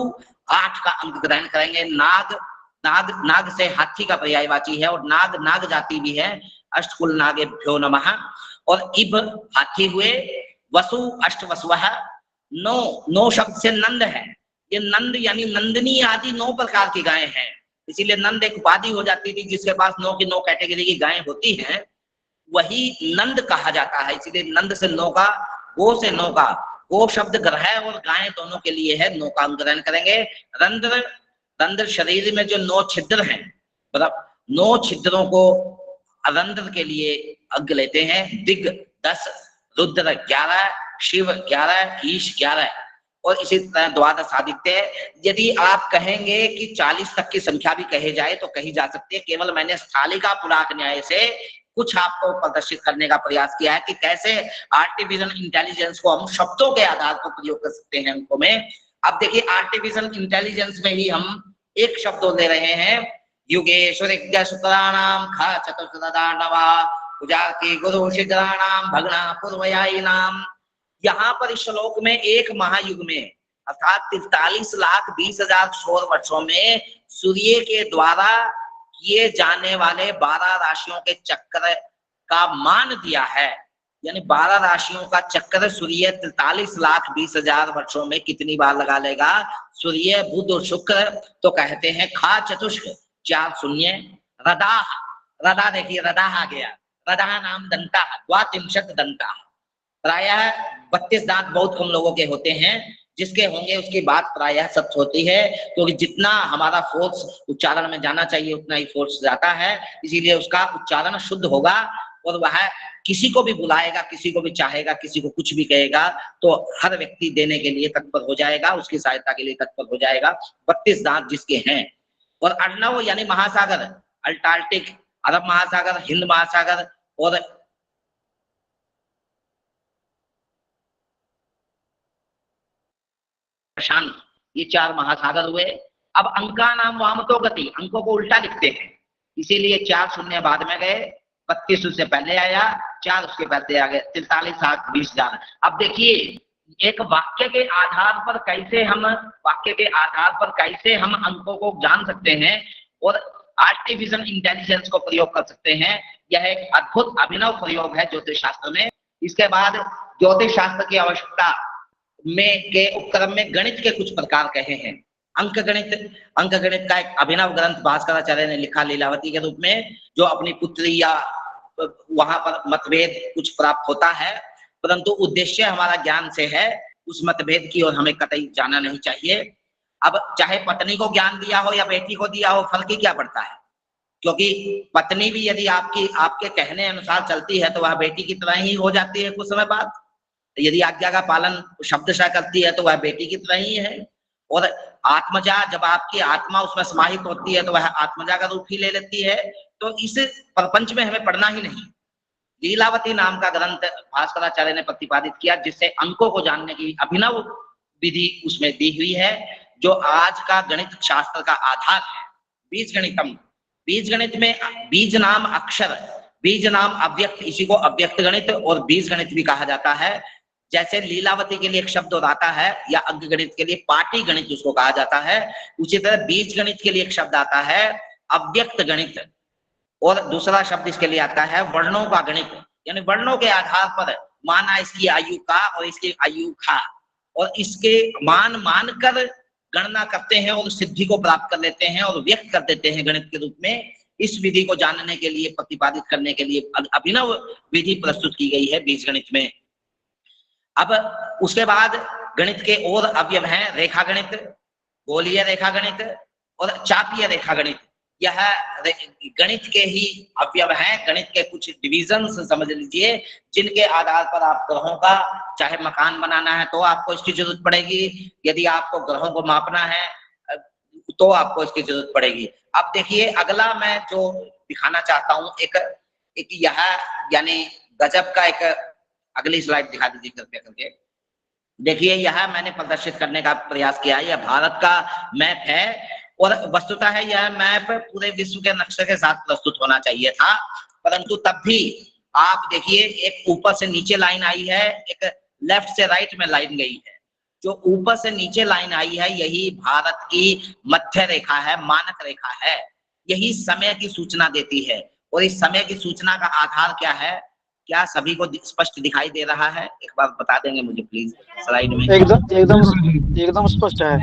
8 का अंक ग्रहण करेंगे। नाग से हाथी का पर्यायवाची है, और नाग जाति भी है। अष्टकुल नागेभ्यो नमः। और इब हाथी हुए, वसु अष्ट वसुवः। 9 शब्द से नंद है। ये नंद यानी नंदनी आदि 9 प्रकार की गायें हैं, इसीलिए नंद एक उपाधि हो जाती थी। जिसके पास 9 की 9 कैटेगरी की गायें होती हैं वही नंद कहा जाता है। इसीलिए नंद से 9 का, गो से 9 का, गो शब्द ग्रह और गायें दोनों के लिए है, 9 का ग्रहण करेंगे। रंध्र शरीर में जो 9 छिद्र हैं, मतलब 9 छिद्रों को रंध्र के लिए अग्ग लेते हैं। दिग 10, रुद्र 11, शिव 11, ईश 11, और इसी तरह द्वादश आदित्य। यदि आप कहेंगे कि 40 तक की संख्या भी कहे जाए तो कही जा सकती है। केवल मैंने स्थालिका पुराक न्याय से कुछ आपको प्रदर्शित करने का प्रयास किया है कि कैसे आर्टिफिशियल इंटेलिजेंस को हम शब्दों के आधार पर प्रयोग कर सकते हैं अंकों में। अब देखिए, आर्टिफिशियल इंटेलिजेंस में ही हम एक शब्द ले रहे हैं, युगेश्वर सूत्राणाम खा चतुर्दांडवा पूजा की गुरु शिद्राणाम भगना पूर्वयाई नाम। यहाँ पर इस श्लोक में एक महायुग में अर्थात 43,20,000 सौर वर्षों में सूर्य के द्वारा किए जाने वाले 12 राशियों के चक्र का मान दिया है। यानी 12 राशियों का चक्र सूर्य 43,20,000 वर्षों में कितनी बार लगा लेगा? सूर्य, बुध और शुक्र। तो कहते हैं खा चतुष्क 4 शून्य, रदा देखिए, रदा आ गया, रदा नाम दंता, 32 दंता। प्रायः 32 दांत बहुत कम लोगों के होते हैं, जिसके होंगे उसकी बात प्रायः सत्य होती है, क्योंकि जितना हमारा फोर्स उच्चारण में जाना चाहिए उतना ही फोर्स जाता है, इसीलिए उसका उच्चारण शुद्ध होगा। और वह किसी को भी बुलाएगा, किसी को भी चाहेगा, किसी को कुछ भी कहेगा तो हर व्यक्ति देने के लिए तत्पर हो जाएगा, उसकी सहायता के लिए तत्पर हो जाएगा। 32 दांत जिसके हैं। और अर्णव यानी महासागर, अल्टार्कटिक, अरब महासागर, हिंद महासागर और प्रशांत, ये 4 महासागर हुए। अब अंका नाम वामतो गति, अंकों को उल्टा लिखते हैं, इसीलिए 4 शून्य बाद में गए, 32 उससे पहले आया, 4 उसके पहले आ गए, 43,20,000। अब देखिए, एक वाक्य के आधार पर कैसे हम अंकों को जान सकते हैं और आर्टिफिशियल इंटेलिजेंस को प्रयोग कर सकते हैं। यह एक अद्भुत अभिनव प्रयोग है ज्योतिष शास्त्र में। इसके बाद ज्योतिष शास्त्र की आवश्यकता में के उपक्रम में गणित के कुछ प्रकार कहे हैं। अंक गणित का एक अभिनव ग्रंथ भास्कराचार्य ने लिखा लीलावती के रूप में, जो अपनी पुत्री या वहां पर मतभेद कुछ प्राप्त होता है, परंतु उद्देश्य हमारा ज्ञान से है, उस मतभेद की ओर हमें कतई जाना नहीं चाहिए। अब चाहे पत्नी को ज्ञान दिया हो या बेटी को दिया हो, फर्क ही क्या पड़ता है? क्योंकि पत्नी भी यदि आपके कहने अनुसार चलती है तो वह बेटी की तरह ही हो जाती है कुछ समय बाद। यदि आज्ञा का पालन शब्दशः करती है तो वह बेटी की तरह ही है। और आत्मजा, जब आपकी आत्मा उसमें समाहित होती है तो वह आत्मजा का रूप ही ले लेती है। तो इस प्रपंच में हमें पढ़ना ही नहीं। लीलावती नाम का ग्रंथ भास्कराचार्य ने प्रतिपादित किया, जिससे अंकों को जानने की अभिनव विधि उसमें दी हुई है, जो आज का गणित शास्त्र का आधार है। बीजगणितम, बीज गणित में बीज नाम अक्षर, बीज नाम अव्यक्त, इसी को अव्यक्त गणित और बीज गणित भी कहा जाता है। जैसे लीलावती के लिए एक शब्द और आता है, या अंक गणित के लिए पाटी गणित उसको कहा जाता है, उसी तरह बीज गणित के लिए एक शब्द आता है अव्यक्त गणित, और दूसरा शब्द इसके लिए आता है वर्णों का गणित, यानी वर्णों के आधार पर माना इसकी आयु का और इसकी आयु का, और इसके मान मानकर गणना करते हैं और सिद्धि को प्राप्त कर लेते हैं और व्यक्त कर देते हैं गणित के रूप में। इस विधि को जानने के लिए, प्रतिपादित करने के लिए अभिनव विधि प्रस्तुत की गई है बीज गणित में। अब उसके बाद गणित के और अवयव हैं रेखा गणित, गोलीय रेखा गणित और चापीय रेखा गणित। यह गणित के ही अवयव हैं, गणित के कुछ डिविजन्स समझ लीजिए, जिनके आधार पर आप ग्रहों का चाहे मकान बनाना है तो आपको इसकी जरूरत पड़ेगी, यदि आपको ग्रहों को मापना है तो आपको इसकी जरूरत पड़ेगी। अब देखिए अगला मैं जो दिखाना चाहता हूं, एक यह यानी गजब का एक, अगली स्लाइड दिखा दीजिए कृपया करके। देखिए यह मैंने प्रदर्शित करने का प्रयास किया है, यह भारत का मैप है, और वस्तुतः है यह मैप पूरे विश्व के नक्शे के साथ प्रस्तुत होना चाहिए था, परंतु तब भी आप देखिए एक ऊपर से नीचे लाइन आई है, एक लेफ्ट से राइट में लाइन गई है। जो ऊपर से नीचे लाइन आई है यही भारत की मध्य रेखा है, मानक रेखा है, यही समय की सूचना देती है। और इस समय की सूचना का आधार क्या है, क्या सभी को स्पष्ट दिखाई दे रहा है? एक बार बता देंगे मुझे प्लीज स्लाइड में। एकदम स्पष्ट है।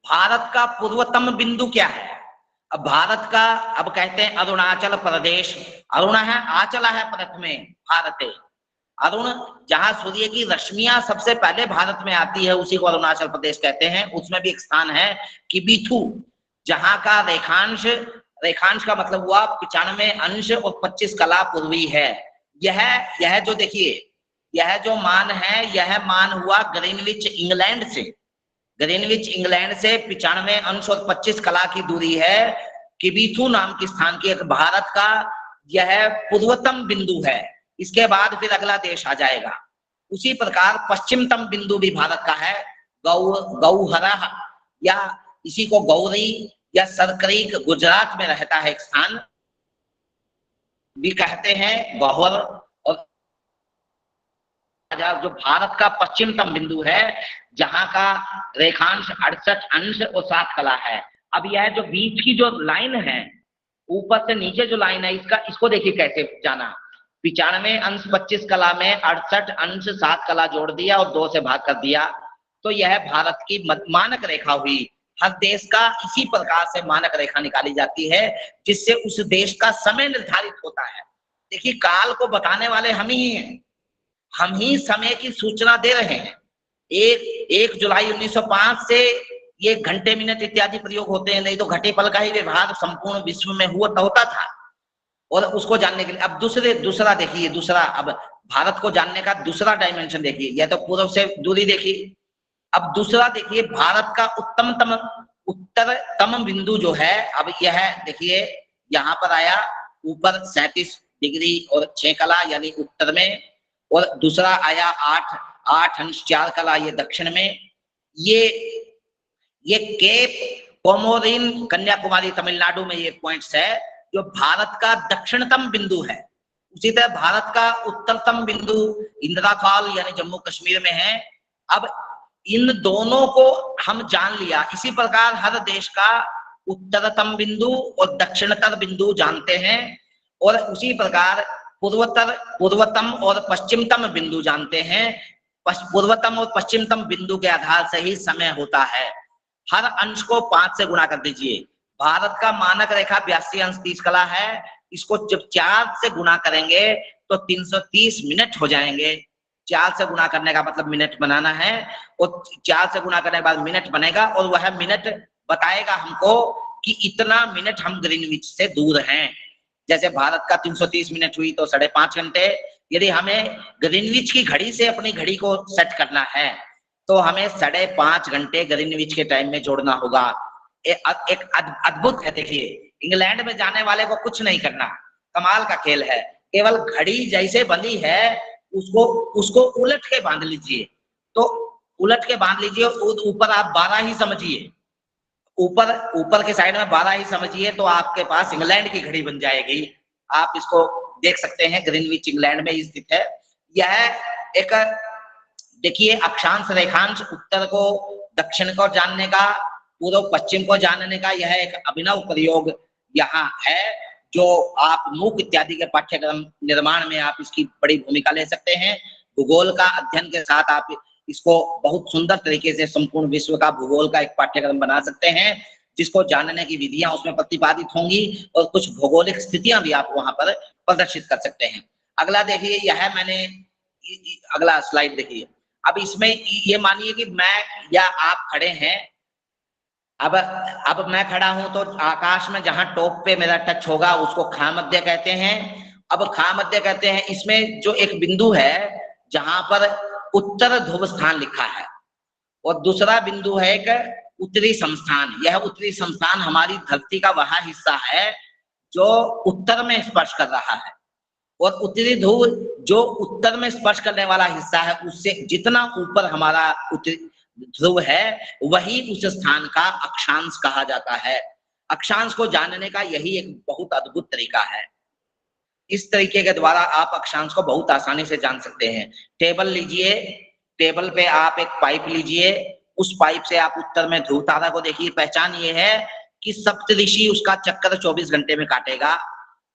भारत का पूर्वतम बिंदु क्या है? अब भारत का, अब कहते हैं अरुणाचल प्रदेश, अरुण है, आचल है प्रथमे भारते, अरुण जहां सूर्य की रश्मियां सबसे पहले भारत में आती है उसी को अरुणाचल प्रदेश कहते हैं। उसमें भी एक स्थान है किबिथु, जहां का रेखांश का मतलब हुआ 95 अंश और 25 कला पूर्वी है। यह जो देखिए, यह जो मान है, यह मान हुआ ग्रीनविच इंग्लैंड से, ग्रीनविच इंग्लैंड से 95 अंश और 25 कला की दूरी है। किबिथु नाम के स्थान की एक भारत का यह पूर्वतम बिंदु है। इसके बाद फिर अगला देश आ जाएगा। उसी प्रकार पश्चिमतम बिंदु भी भारत का है, गौहरा या इसी को गौरी या सरक्रीक, गुजरात में रहता है एक स्थान, भी कहते हैं गौहर। और जो भारत का पश्चिमतम बिंदु है, जहां का रेखांश 68 अंश और 7 कला है। अब यह जो बीच की जो लाइन है, ऊपर से नीचे जो लाइन है, इसको देखिए कैसे जाना। 95 अंश 25 कला में 68 अंश 7 कला जोड़ दिया और 2 से भाग कर दिया, तो यह भारत की मानक रेखा हुई। हर देश का इसी प्रकार से मानक रेखा निकाली जाती है, जिससे उस देश का समय निर्धारित होता है। देखिए काल को बताने वाले हम ही हैं, हम ही समय की सूचना दे रहे हैं। 1 जुलाई 1905 से ये घंटे मिनट इत्यादि प्रयोग होते हैं, नहीं तो घटे पल का ही व्यवहार संपूर्ण विश्व में होता था। और उसको जानने के लिए अब दूसरा देखिए, दूसरा अब भारत को जानने का दूसरा डायमेंशन देखिए। यह तो पूर्व से दूरी देखिए, अब दूसरा देखिए भारत का उत्तरतम बिंदु जो है, अब यह देखिए यहाँ पर आया ऊपर 37 डिग्री और 6 कला यानी उत्तर में, और दूसरा आया 8 अंश 4 कला ये दक्षिण में। ये केप कोमोरिन कन्याकुमारी तमिलनाडु में ये पॉइंट्स है जो भारत का दक्षिणतम बिंदु है। उसी तरह भारत का उत्तरतम बिंदु इंदिराफाल यानी जम्मू कश्मीर में है। अब इन दोनों को हम जान लिया, इसी प्रकार हर देश का उत्तरतम बिंदु और दक्षिणतम बिंदु जानते हैं, और उसी प्रकार पूर्वतम और पश्चिमतम बिंदु जानते हैं। पूर्वतम और पश्चिमतम बिंदु के आधार से ही समय होता है। हर अंश को 5 से गुणा कर दीजिए। भारत का मानक रेखा 82 अंश 30 कला है, इसको जब 4 से गुणा करेंगे तो 330 मिनट हो जाएंगे। 4 से गुणा करने का मतलब मिनट बनाना है, और 4 से गुणा करने के बाद मिनट बनेगा, और वह मिनट बताएगा हमको कि इतना मिनट हम ग्रीनविच से दूर हैं। जैसे भारत का 330 मिनट हुई तो 5.5 घंटे। यदि हमें ग्रीनविच की घड़ी से अपनी घड़ी को सेट करना है तो हमें 5.5 घंटे ग्रीनविच के टाइम में जोड़ना होगा। एक अद्भुत है। देखिए इंग्लैंड में जाने वाले को कुछ नहीं करना, कमाल का खेल है। केवल घड़ी जैसे बंधी है उसको उलट के बांध लीजिए, तो उलट के बांध लीजिए, ऊपर आप 12 ही समझिए, ऊपर के साइड में 12 ही समझिए, तो आपके पास इंग्लैंड की घड़ी बन जाएगी। आप इसको देख सकते हैं, ग्रीनविच इंग्लैंड में स्थित है। यह एक, देखिए, अक्षांश रेखांश उत्तर को दक्षिण को जानने का, पूर्व पश्चिम को जानने का यह एक अभिनव प्रयोग यहाँ है, जो आप मूक इत्यादि के पाठ्यक्रम निर्माण में आप इसकी बड़ी भूमिका ले सकते हैं। भूगोल का अध्ययन के साथ आप इसको बहुत सुंदर तरीके से संपूर्ण विश्व का भूगोल का एक पाठ्यक्रम बना सकते हैं, जिसको जानने की विधियां उसमें प्रतिपादित होंगी और कुछ भौगोलिक स्थितियां भी आप वहां पर प्रदर्शित कर सकते हैं। अगला देखिए, यह मैंने अगला स्लाइड देखिए। अब इसमें ये मानिए कि मैं या आप खड़े हैं, अब मैं खड़ा हूं तो आकाश में जहां टॉप पे मेरा टच होगा उसको खामध्य कहते हैं। अब खामध्य कहते हैं, इसमें जो एक बिंदु है जहां पर उत्तर ध्रुव स्थान लिखा है, और दूसरा बिंदु है एक उत्तरी समस्थान। यह उत्तरी समस्थान हमारी धरती का वह हिस्सा है जो उत्तर में स्पर्श कर रहा है, और उत्तरी ध्रुव जो उत्तर में स्पर्श करने वाला हिस्सा है, उससे जितना ऊपर हमारा उत्तरी ध्रुव है वही उस स्थान का अक्षांश कहा जाता है। अक्षांश को जानने का यही एक बहुत अद्भुत तरीका है। इस तरीके के द्वारा आप अक्षांश को बहुत आसानी से जान सकते हैं। टेबल लीजिए, टेबल पे आप एक पाइप लीजिए, उस पाइप से आप उत्तर में ध्रुव तारा को देखिए। पहचान ये है कि सप्तऋषि उसका चक्कर 24 घंटे में काटेगा,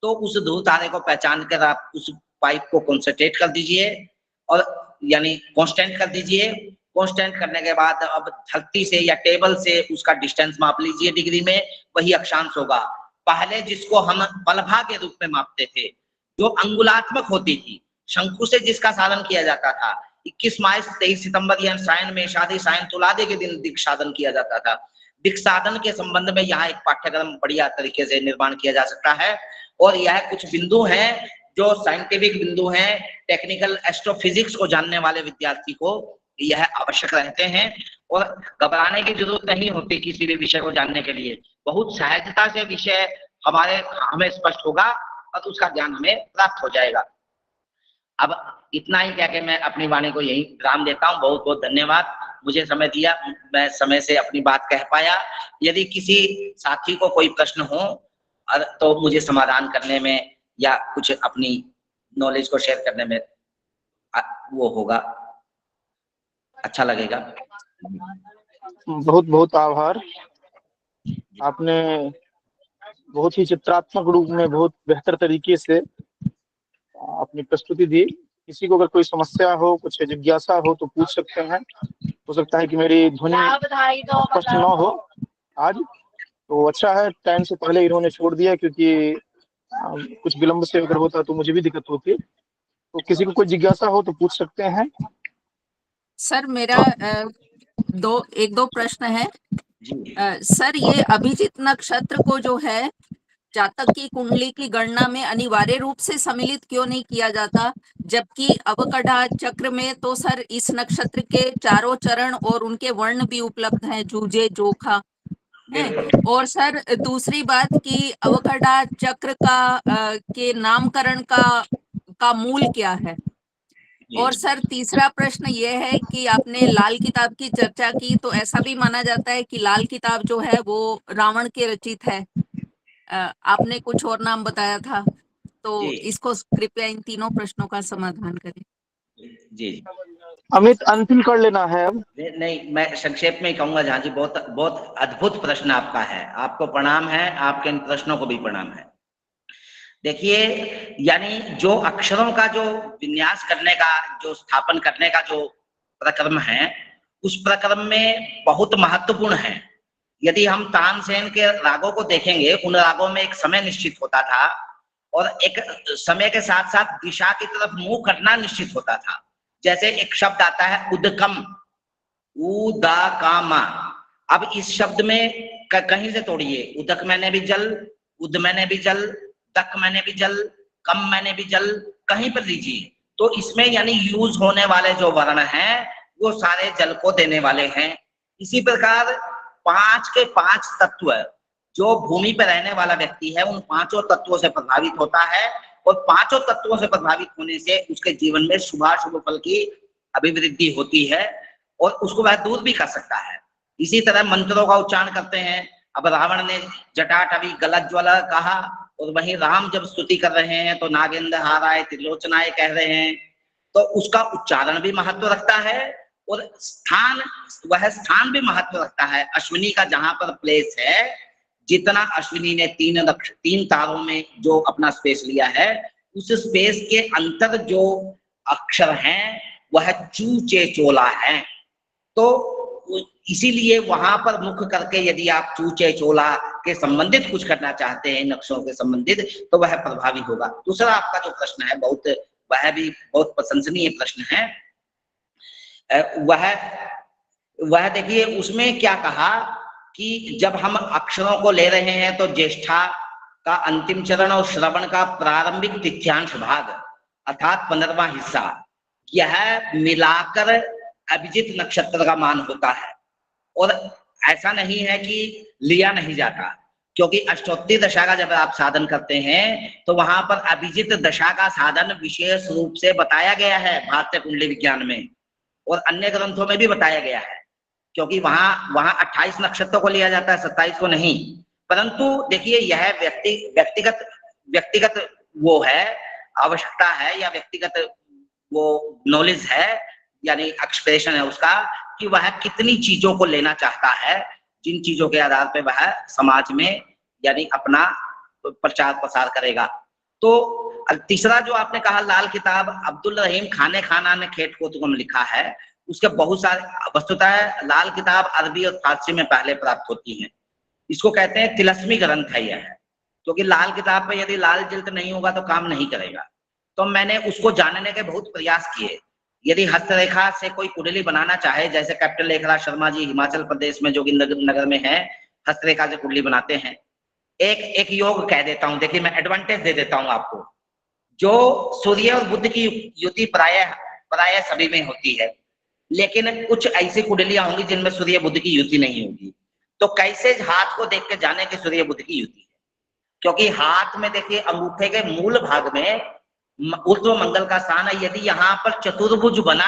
तो उस ध्रुव तारे को पहचान कर आप उस पाइप को कॉन्सेंट्रेट कर दीजिए, और यानी कांस्टेंट कर दीजिए। कांस्टेंट करने के बाद अब धरती से या टेबल से उसका डिस्टेंस माप लीजिए डिग्री में, वही अक्षांश होगा। पहले जिसको हम पलभा के रूप में मापते थे, जो अंगुलात्मक होती थी, शंकु से जिसका साधन किया जाता था, 21 मार्च 23 सितंबर यानी सायन में शादी सायन तुलादे के दिन दिक् साधन किया जाता था। दिक् साधन के संबंध में यहाँ एक पाठ्यक्रम बढ़िया तरीके से निर्माण किया जा सकता है। और यह कुछ बिंदु हैं जो साइंटिफिक बिंदु हैं, टेक्निकल एस्ट्रोफिजिक्स को जानने वाले विद्यार्थी को यह आवश्यक रहते हैं, और घबराने की जरूरत नहीं होती किसी भी विषय को जानने के लिए। बहुत सहजता से विषय हमें स्पष्ट होगा और उसका ज्ञान हमें प्राप्त हो जाएगा। अब इतना ही कह के मैं अपनी वाणी को यही विराम देता हूँ। बहुत बहुत धन्यवाद, मुझे समय दिया, मैं समय से अपनी बात कह पाया। यदि किसी साथी को कोई प्रश्न हो तो मुझे समाधान करने में या कुछ अपनी नॉलेज को शेयर करने में वो होगा, अच्छा लगेगा। बहुत बहुत आभार। आपने बहुत ही चित्रात्मक रूप में बहुत बेहतर तरीके से अपनी प्रस्तुति दी। किसी को अगर कोई समस्या हो, कुछ जिज्ञासा हो तो पूछ सकते हैं। हो सकता है कि मेरी ध्वनि स्पष्ट न हो आज, तो अच्छा है टाइम से पहले इन्होंने छोड़ दिया, क्योंकि कुछ विलंब से अगर होता तो मुझे भी दिक्कत होती। तो किसी को कोई जिज्ञासा हो तो पूछ सकते हैं। सर मेरा एक दो प्रश्न है। सर ये अभिजित नक्षत्र को जो है जातक की कुंडली की गणना में अनिवार्य रूप से सम्मिलित क्यों नहीं किया जाता, जबकि अवकड़ा चक्र में तो सर इस नक्षत्र के चारों चरण और उनके वर्ण भी उपलब्ध हैं, जूझे जोखा है। और सर दूसरी बात कि अवकड़ा चक्र का के नामकरण का मूल क्या है। और सर तीसरा प्रश्न ये है कि आपने लाल किताब की चर्चा की, तो ऐसा भी माना जाता है कि लाल किताब जो है वो रावण के रचित है। आपने कुछ और नाम बताया था, तो इसको कृपया इन तीनों प्रश्नों का समाधान करें। जी अमित, अंतिम कर लेना है अब। नहीं, मैं संक्षेप में ही कहूंगा। जहाँ जी बहुत बहुत अद्भुत प्रश्न आपका है, आपको प्रणाम है, आपके इन प्रश्नों को भी प्रणाम है। देखिए, यानी जो अक्षरों का जो विन्यास करने का, जो स्थापन करने का जो प्रक्रम है, उस प्रक्रम में बहुत महत्वपूर्ण है। यदि हम तानसेन के रागों को देखेंगे, उन रागों में एक समय निश्चित होता था और एक समय के साथ साथ दिशा की तरफ मुंह करना निश्चित होता था। जैसे एक शब्द आता है उदकम, उदाकामा। अब इस शब्द में कहीं से तोड़िए, उदक मैंने भी जल, उद मैंने भी जल, तक मैंने भी जल, कम मैंने भी जल, कहीं पर लीजिए तो इसमें यानी यूज होने वाले जो वर्ण हैं वो सारे जल को देने वाले हैं। इसी प्रकार 5 के 5 तत्व जो भूमि पर रहने वाला व्यक्ति है उन 5 तत्वों से प्रभावित होता है, और 5 तत्वों से प्रभावित होने से उसके जीवन में शुभाशुभ फल की अभिवृद्धि होती है और उसको वह दूर भी कर सकता है। इसी तरह मंत्रों का उच्चारण करते हैं। अब रावण ने जटाटवी गलज्ज्वल कहा, और वहीं राम जब स्तुति कर रहे हैं तो नागेंद्र हाराय त्रिलोचनाय कह रहे हैं, तो उसका उच्चारण भी महत्व रखता है और वह स्थान भी महत्व रखता है। अश्विनी का जहां पर प्लेस है, जितना अश्विनी ने तीन तारों में जो अपना स्पेस लिया है, उस स्पेस के अंतर जो अक्षर हैं वह चू चे चोला है। तो इसीलिए वहां पर मुख करके यदि आप चू चे चोला के संबंधित कुछ करना चाहते हैं, नक्शों के संबंधित, तो वह प्रभावी होगा। दूसरा आपका जो प्रश्न है वह भी बहुत प्रशंसनीय प्रश्न है। वह देखिए उसमें क्या कहा कि जब हम अक्षरों को ले रहे हैं तो ज्येष्ठा का अंतिम चरण और श्रवण का प्रारंभिक तिथ्यांश भाग अर्थात 15वां हिस्सा, यह मिलाकर अभिजित नक्षत्र का मान होता है। और ऐसा नहीं है कि लिया नहीं जाता, क्योंकि अष्टोत्तर दशा का जब आप साधन करते हैं तो वहां पर अभिजित दशा का साधन विशेष रूप से बताया गया है भारतीय कुंडली विज्ञान में, और अन्य ग्रंथों में भी बताया गया है, क्योंकि वहां 28 नक्षत्रों को लिया जाता है, 27 को नहीं। परंतु देखिए यह व्यक्तिगत वो है, आवश्यकता है या व्यक्तिगत वो नॉलेज है, यानी एक्सप्रेशन है उसका, कि वह कितनी चीजों को लेना चाहता है, जिन चीजों के आधार पर वह समाज में यानी अपना प्रचार प्रसार करेगा। तो तीसरा जो आपने कहा लाल किताब, अब्दुल रहीम खाने खाना ने खेत को तुम लिखा है, उसके बहुत सारे वस्तुतः लाल किताब अरबी और फारसी में पहले प्राप्त होती है। इसको कहते हैं तिलस्मी ग्रंथ है यह, क्योंकि लाल किताब पे यदि लाल जिल्द नहीं होगा तो काम नहीं करेगा। तो मैंने उसको जानने के बहुत प्रयास किए। यदि हस्तरेखा से कोई कुंडली बनाना चाहे, जैसे कैप्टन लेखराज शर्मा जी हिमाचल प्रदेश में जोगिंदरनगर में है, हस्तरेखा से कुंडली बनाते हैं। एक योग कह देता हूं, देखिए मैं एडवांटेज दे देता हूं आपको। जो सूर्य और बुध की युति प्राय सभी में होती है, लेकिन कुछ ऐसी कुंडलियां होंगी जिनमें सूर्य बुध की युति नहीं होगी। तो कैसे हाथ को देख के जाने कि सूर्य बुध की युति है? क्योंकि हाथ में देखिए अंगूठे के मूल भाग में ऊर्ध्व मंगल का स्थान है। यदि यहाँ पर चतुर्भुज बना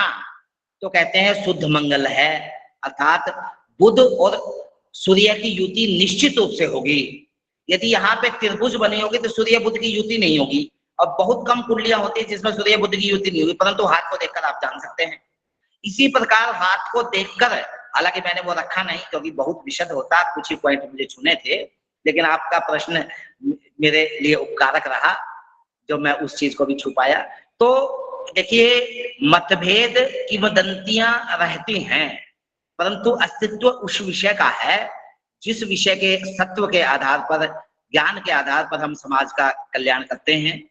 तो कहते हैं शुद्ध मंगल है, अर्थात बुध और सूर्य की युति निश्चित रूप से होगी। यदि यहाँ पे त्रिभुज बनी होगी तो सूर्य बुध की युति नहीं होगी। और बहुत कम कुंडलियां होती है जिसमें सूर्य बुध की युति नहीं होगी, परंतु हाथ को देखकर आप जान सकते हैं। इसी प्रकार हाथ को देखकर, हालांकि मैंने वो रखा नहीं क्योंकि बहुत विशद होता, कुछ ही पॉइंट मुझे छूने थे, लेकिन आपका प्रश्न मेरे लिए उपकारक रहा जो मैं उस चीज को भी छुपाया। तो देखिए मतभेद किंवदंतियां रहती हैं, परंतु अस्तित्व उस विषय का है जिस विषय के सत्व के आधार पर, ज्ञान के आधार पर हम समाज का कल्याण करते हैं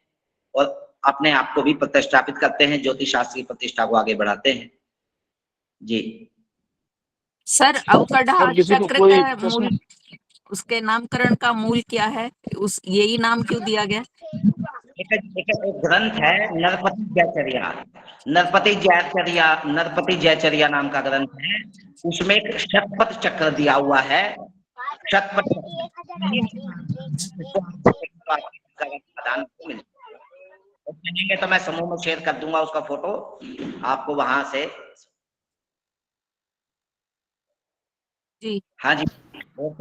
और अपने आप को भी प्रतिष्ठापित करते हैं, ज्योतिष शास्त्र की प्रतिष्ठा को आगे बढ़ाते हैं। जी सर, अवकढ़ा चक्र का मूल, उसके नामकरण का मूल क्या है? यही नाम क्यों दिया गया? एक ग्रंथ है नरपति जयचर्या नाम का ग्रंथ है। उसमें एक शतपथ चक्र दिया हुआ है। शतपथ चक्र तो मैं समूह में शेयर कर दूंगा उसका फोटो आपको वहां से। जी हाँ जी,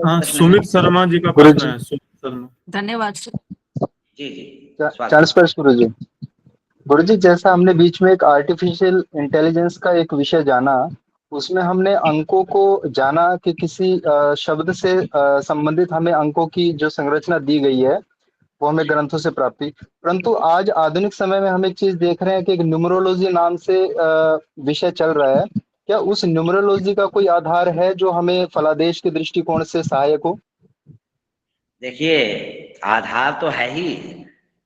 हाँ, सुमित शर्मा जी का प्रश्न है। सुमित शर्मा, धन्यवाद सर। जी जी 40 प्रश्न गुरु जी, जैसा हमने बीच में एक आर्टिफिशियल इंटेलिजेंस का एक विषय जाना, उसमें हमने अंकों को जाना कि किसी शब्द से संबंधित हमें अंकों की जो संरचना दी गई है वो हमें ग्रंथों से प्राप्ति। परंतु आज आधुनिक समय में हम एक चीज देख रहे हैं कि एक न्यूमरोलॉजी नाम से विषय चल रहा है। क्या उस न्यूमरोलॉजी का कोई आधार है जो हमें फलादेश के दृष्टिकोण से सहायक हो? देखिए आधार तो है ही,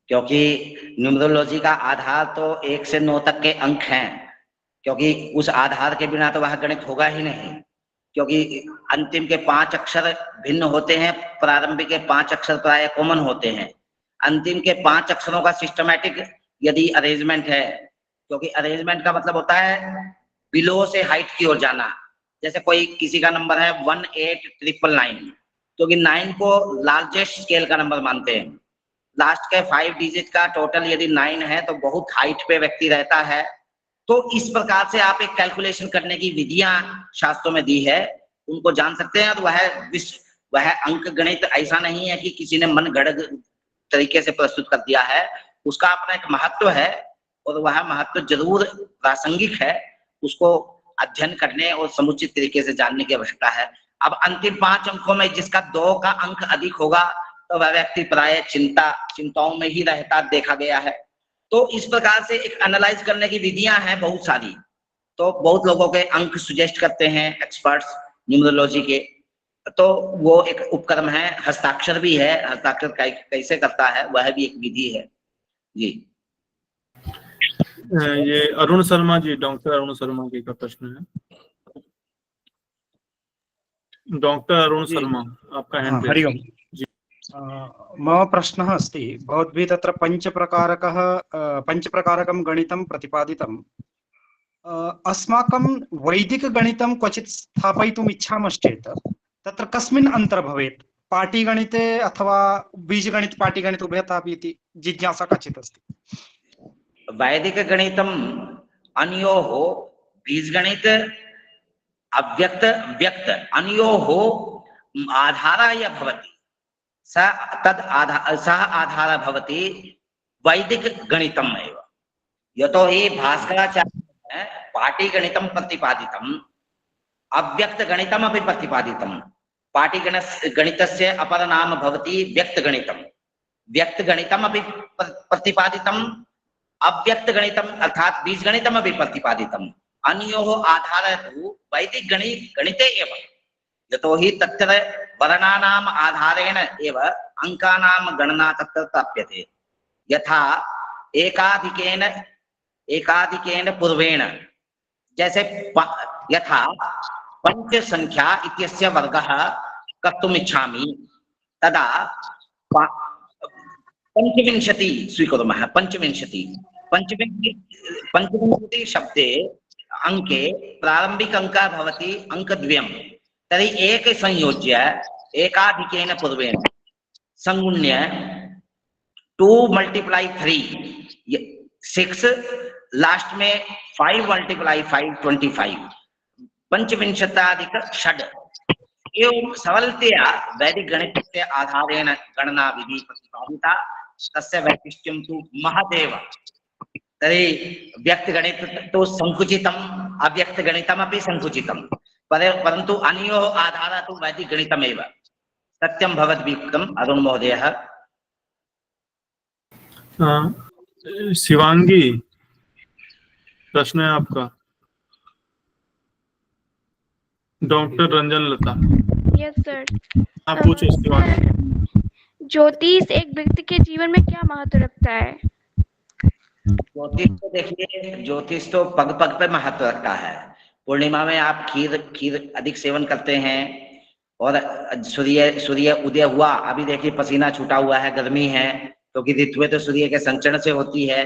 क्योंकि न्यूमरोलॉजी का आधार तो 1 से 9 तक के अंक हैं, क्योंकि उस आधार के बिना तो वह गणित होगा ही नहीं। क्योंकि अंतिम के 5 अक्षर भिन्न होते हैं, प्रारंभिक के 5 अक्षर प्राय कॉमन होते हैं। अंतिम के 5 अक्षरों का सिस्टमैटिक यदि अरेंजमेंट है, क्योंकि अरेंजमेंट का मतलब होता है बिलो से हाइट की ओर जाना। जैसे कोई किसी का नंबर है 18999, क्योंकि 9 को लार्जेस्ट स्केल का नंबर मानते हैं। लास्ट के 5 डिजिट का टोटल यदि 9 है तो बहुत हाइट पे व्यक्ति रहता है। तो इस प्रकार से आप एक कैलकुलेशन करने की विधियां शास्त्रों में दी है, उनको जान सकते हैं। और वह अंक गणित ऐसा नहीं है कि किसी ने मन गढ़ तरीके से प्रस्तुत कर दिया है, उसका अपना एक महत्व है और वह महत्व जरूर प्रासंगिक है, उसको अध्ययन करने और समुचित तरीके से जानने की आवश्यकता है। अब अंतिम 5 अंकों में जिसका 2 का अंक अधिक होगा तो वह व्यक्ति प्राय चिंताओं में ही रहता देखा गया है। तो इस प्रकार से एक एनालाइज करने की विधियां हैं बहुत सारी। तो बहुत लोगों के अंक सुजेस्ट करते हैं एक्सपर्ट्स न्यूमरोलॉजी के, तो वो एक उपक्रम है, हस्ताक्षर भी है, हस्ताक्षर कैसे करता है वह भी एक विधि है जी। ये अरुण शर्मा जी, डॉक्टर अरुण शर्मा जी का प्रश्न है। डॉक्टर अरुण शर्मा, आपका हैंड हरि ओम्। मम प्रश्नः अस्ति, भवद्भिः तत्र पञ्चप्रकारकं गणितं प्रतिपादितं। अस्माकं वैदिकगणितं क्वचित् स्थापयितुम् इच्छामश्चेत् तत्र कस्मिन् अन्तर् भवेत्? पाटीगणिते अथवा बीजगणित पाटीगणित उभयतापि इति जिज्ञासा काचित् अस्ति। वैदिक गणितम अन्योः बीजगणित अव्यक्त व्यक्त अन्योः आधाराय भवति, सः आधारः भवति वैदिक गणितम् एव। यतो हि भास्कराचार्येण पाटीगणितं प्रतिपादितम्, अव्यक्तगणितमपि प्रतिपादितम्। पाटीगणितस्य अपर नाम भवति व्यक्तगणितम्, व्यक्तगणितमपि प्रतिपादितम्, अव्यक्तगणितम् अर्थात बीजगणितमपि प्रतिपादितम्। अन्योः आधारः तु वैदिक गणिते एव, यतो हि तत्र वर्णानाम् आधारेण एव अंकानां गणना तत्र प्राप्यते। यथा एकाधिकेन पूर्वेण, जैसे यथा पंच संख्या इत्यस्य वर्गः कर्तुम् इच्छामि, तदा पंचविंशति स्वीकुर्मः। पंचविंशति शब्दे अंके प्रारंभिक अंकः भवति अंकद्वयम्। तर्हि एक संयोज्य एकाधिकेन पूर्वेण संगुण्य 2 × 3 6, लास्ट में 5 × 5 25, पंचविंशताधिक षड्। एवं सरलतया वैदिक गणितस्य आधारेण गणना विधि प्रतिपादिता, तस्य वैशिष्ट्यं तु महदेव। तर्हि व्यक्तगणित तो संकुचितम्, अव्यक्तगणितमपि संकुचितम्, परन्तु अन्योः आधारः तु वैदिक गणितमेव। सत्यं भवद्भिक्तम् अरुण महोदयः। शिवांगी, प्रश्न है आपका। Doctor Ranjan Lata. Yes sir. आप पूछो शिवांगी। ज्योतिष एक व्यक्ति के जीवन में क्या महत्व रखता है? ज्योतिष तो देखिए, ज्योतिष तो पग पग पे महत्व रखता है। पूर्णिमा में आप खीर अधिक सेवन करते हैं, और सूर्य उदय हुआ, अभी देखिए पसीना छूटा हुआ है, गर्मी है, क्योंकि ऋतुएं तो सूर्य के संचरण से होती है।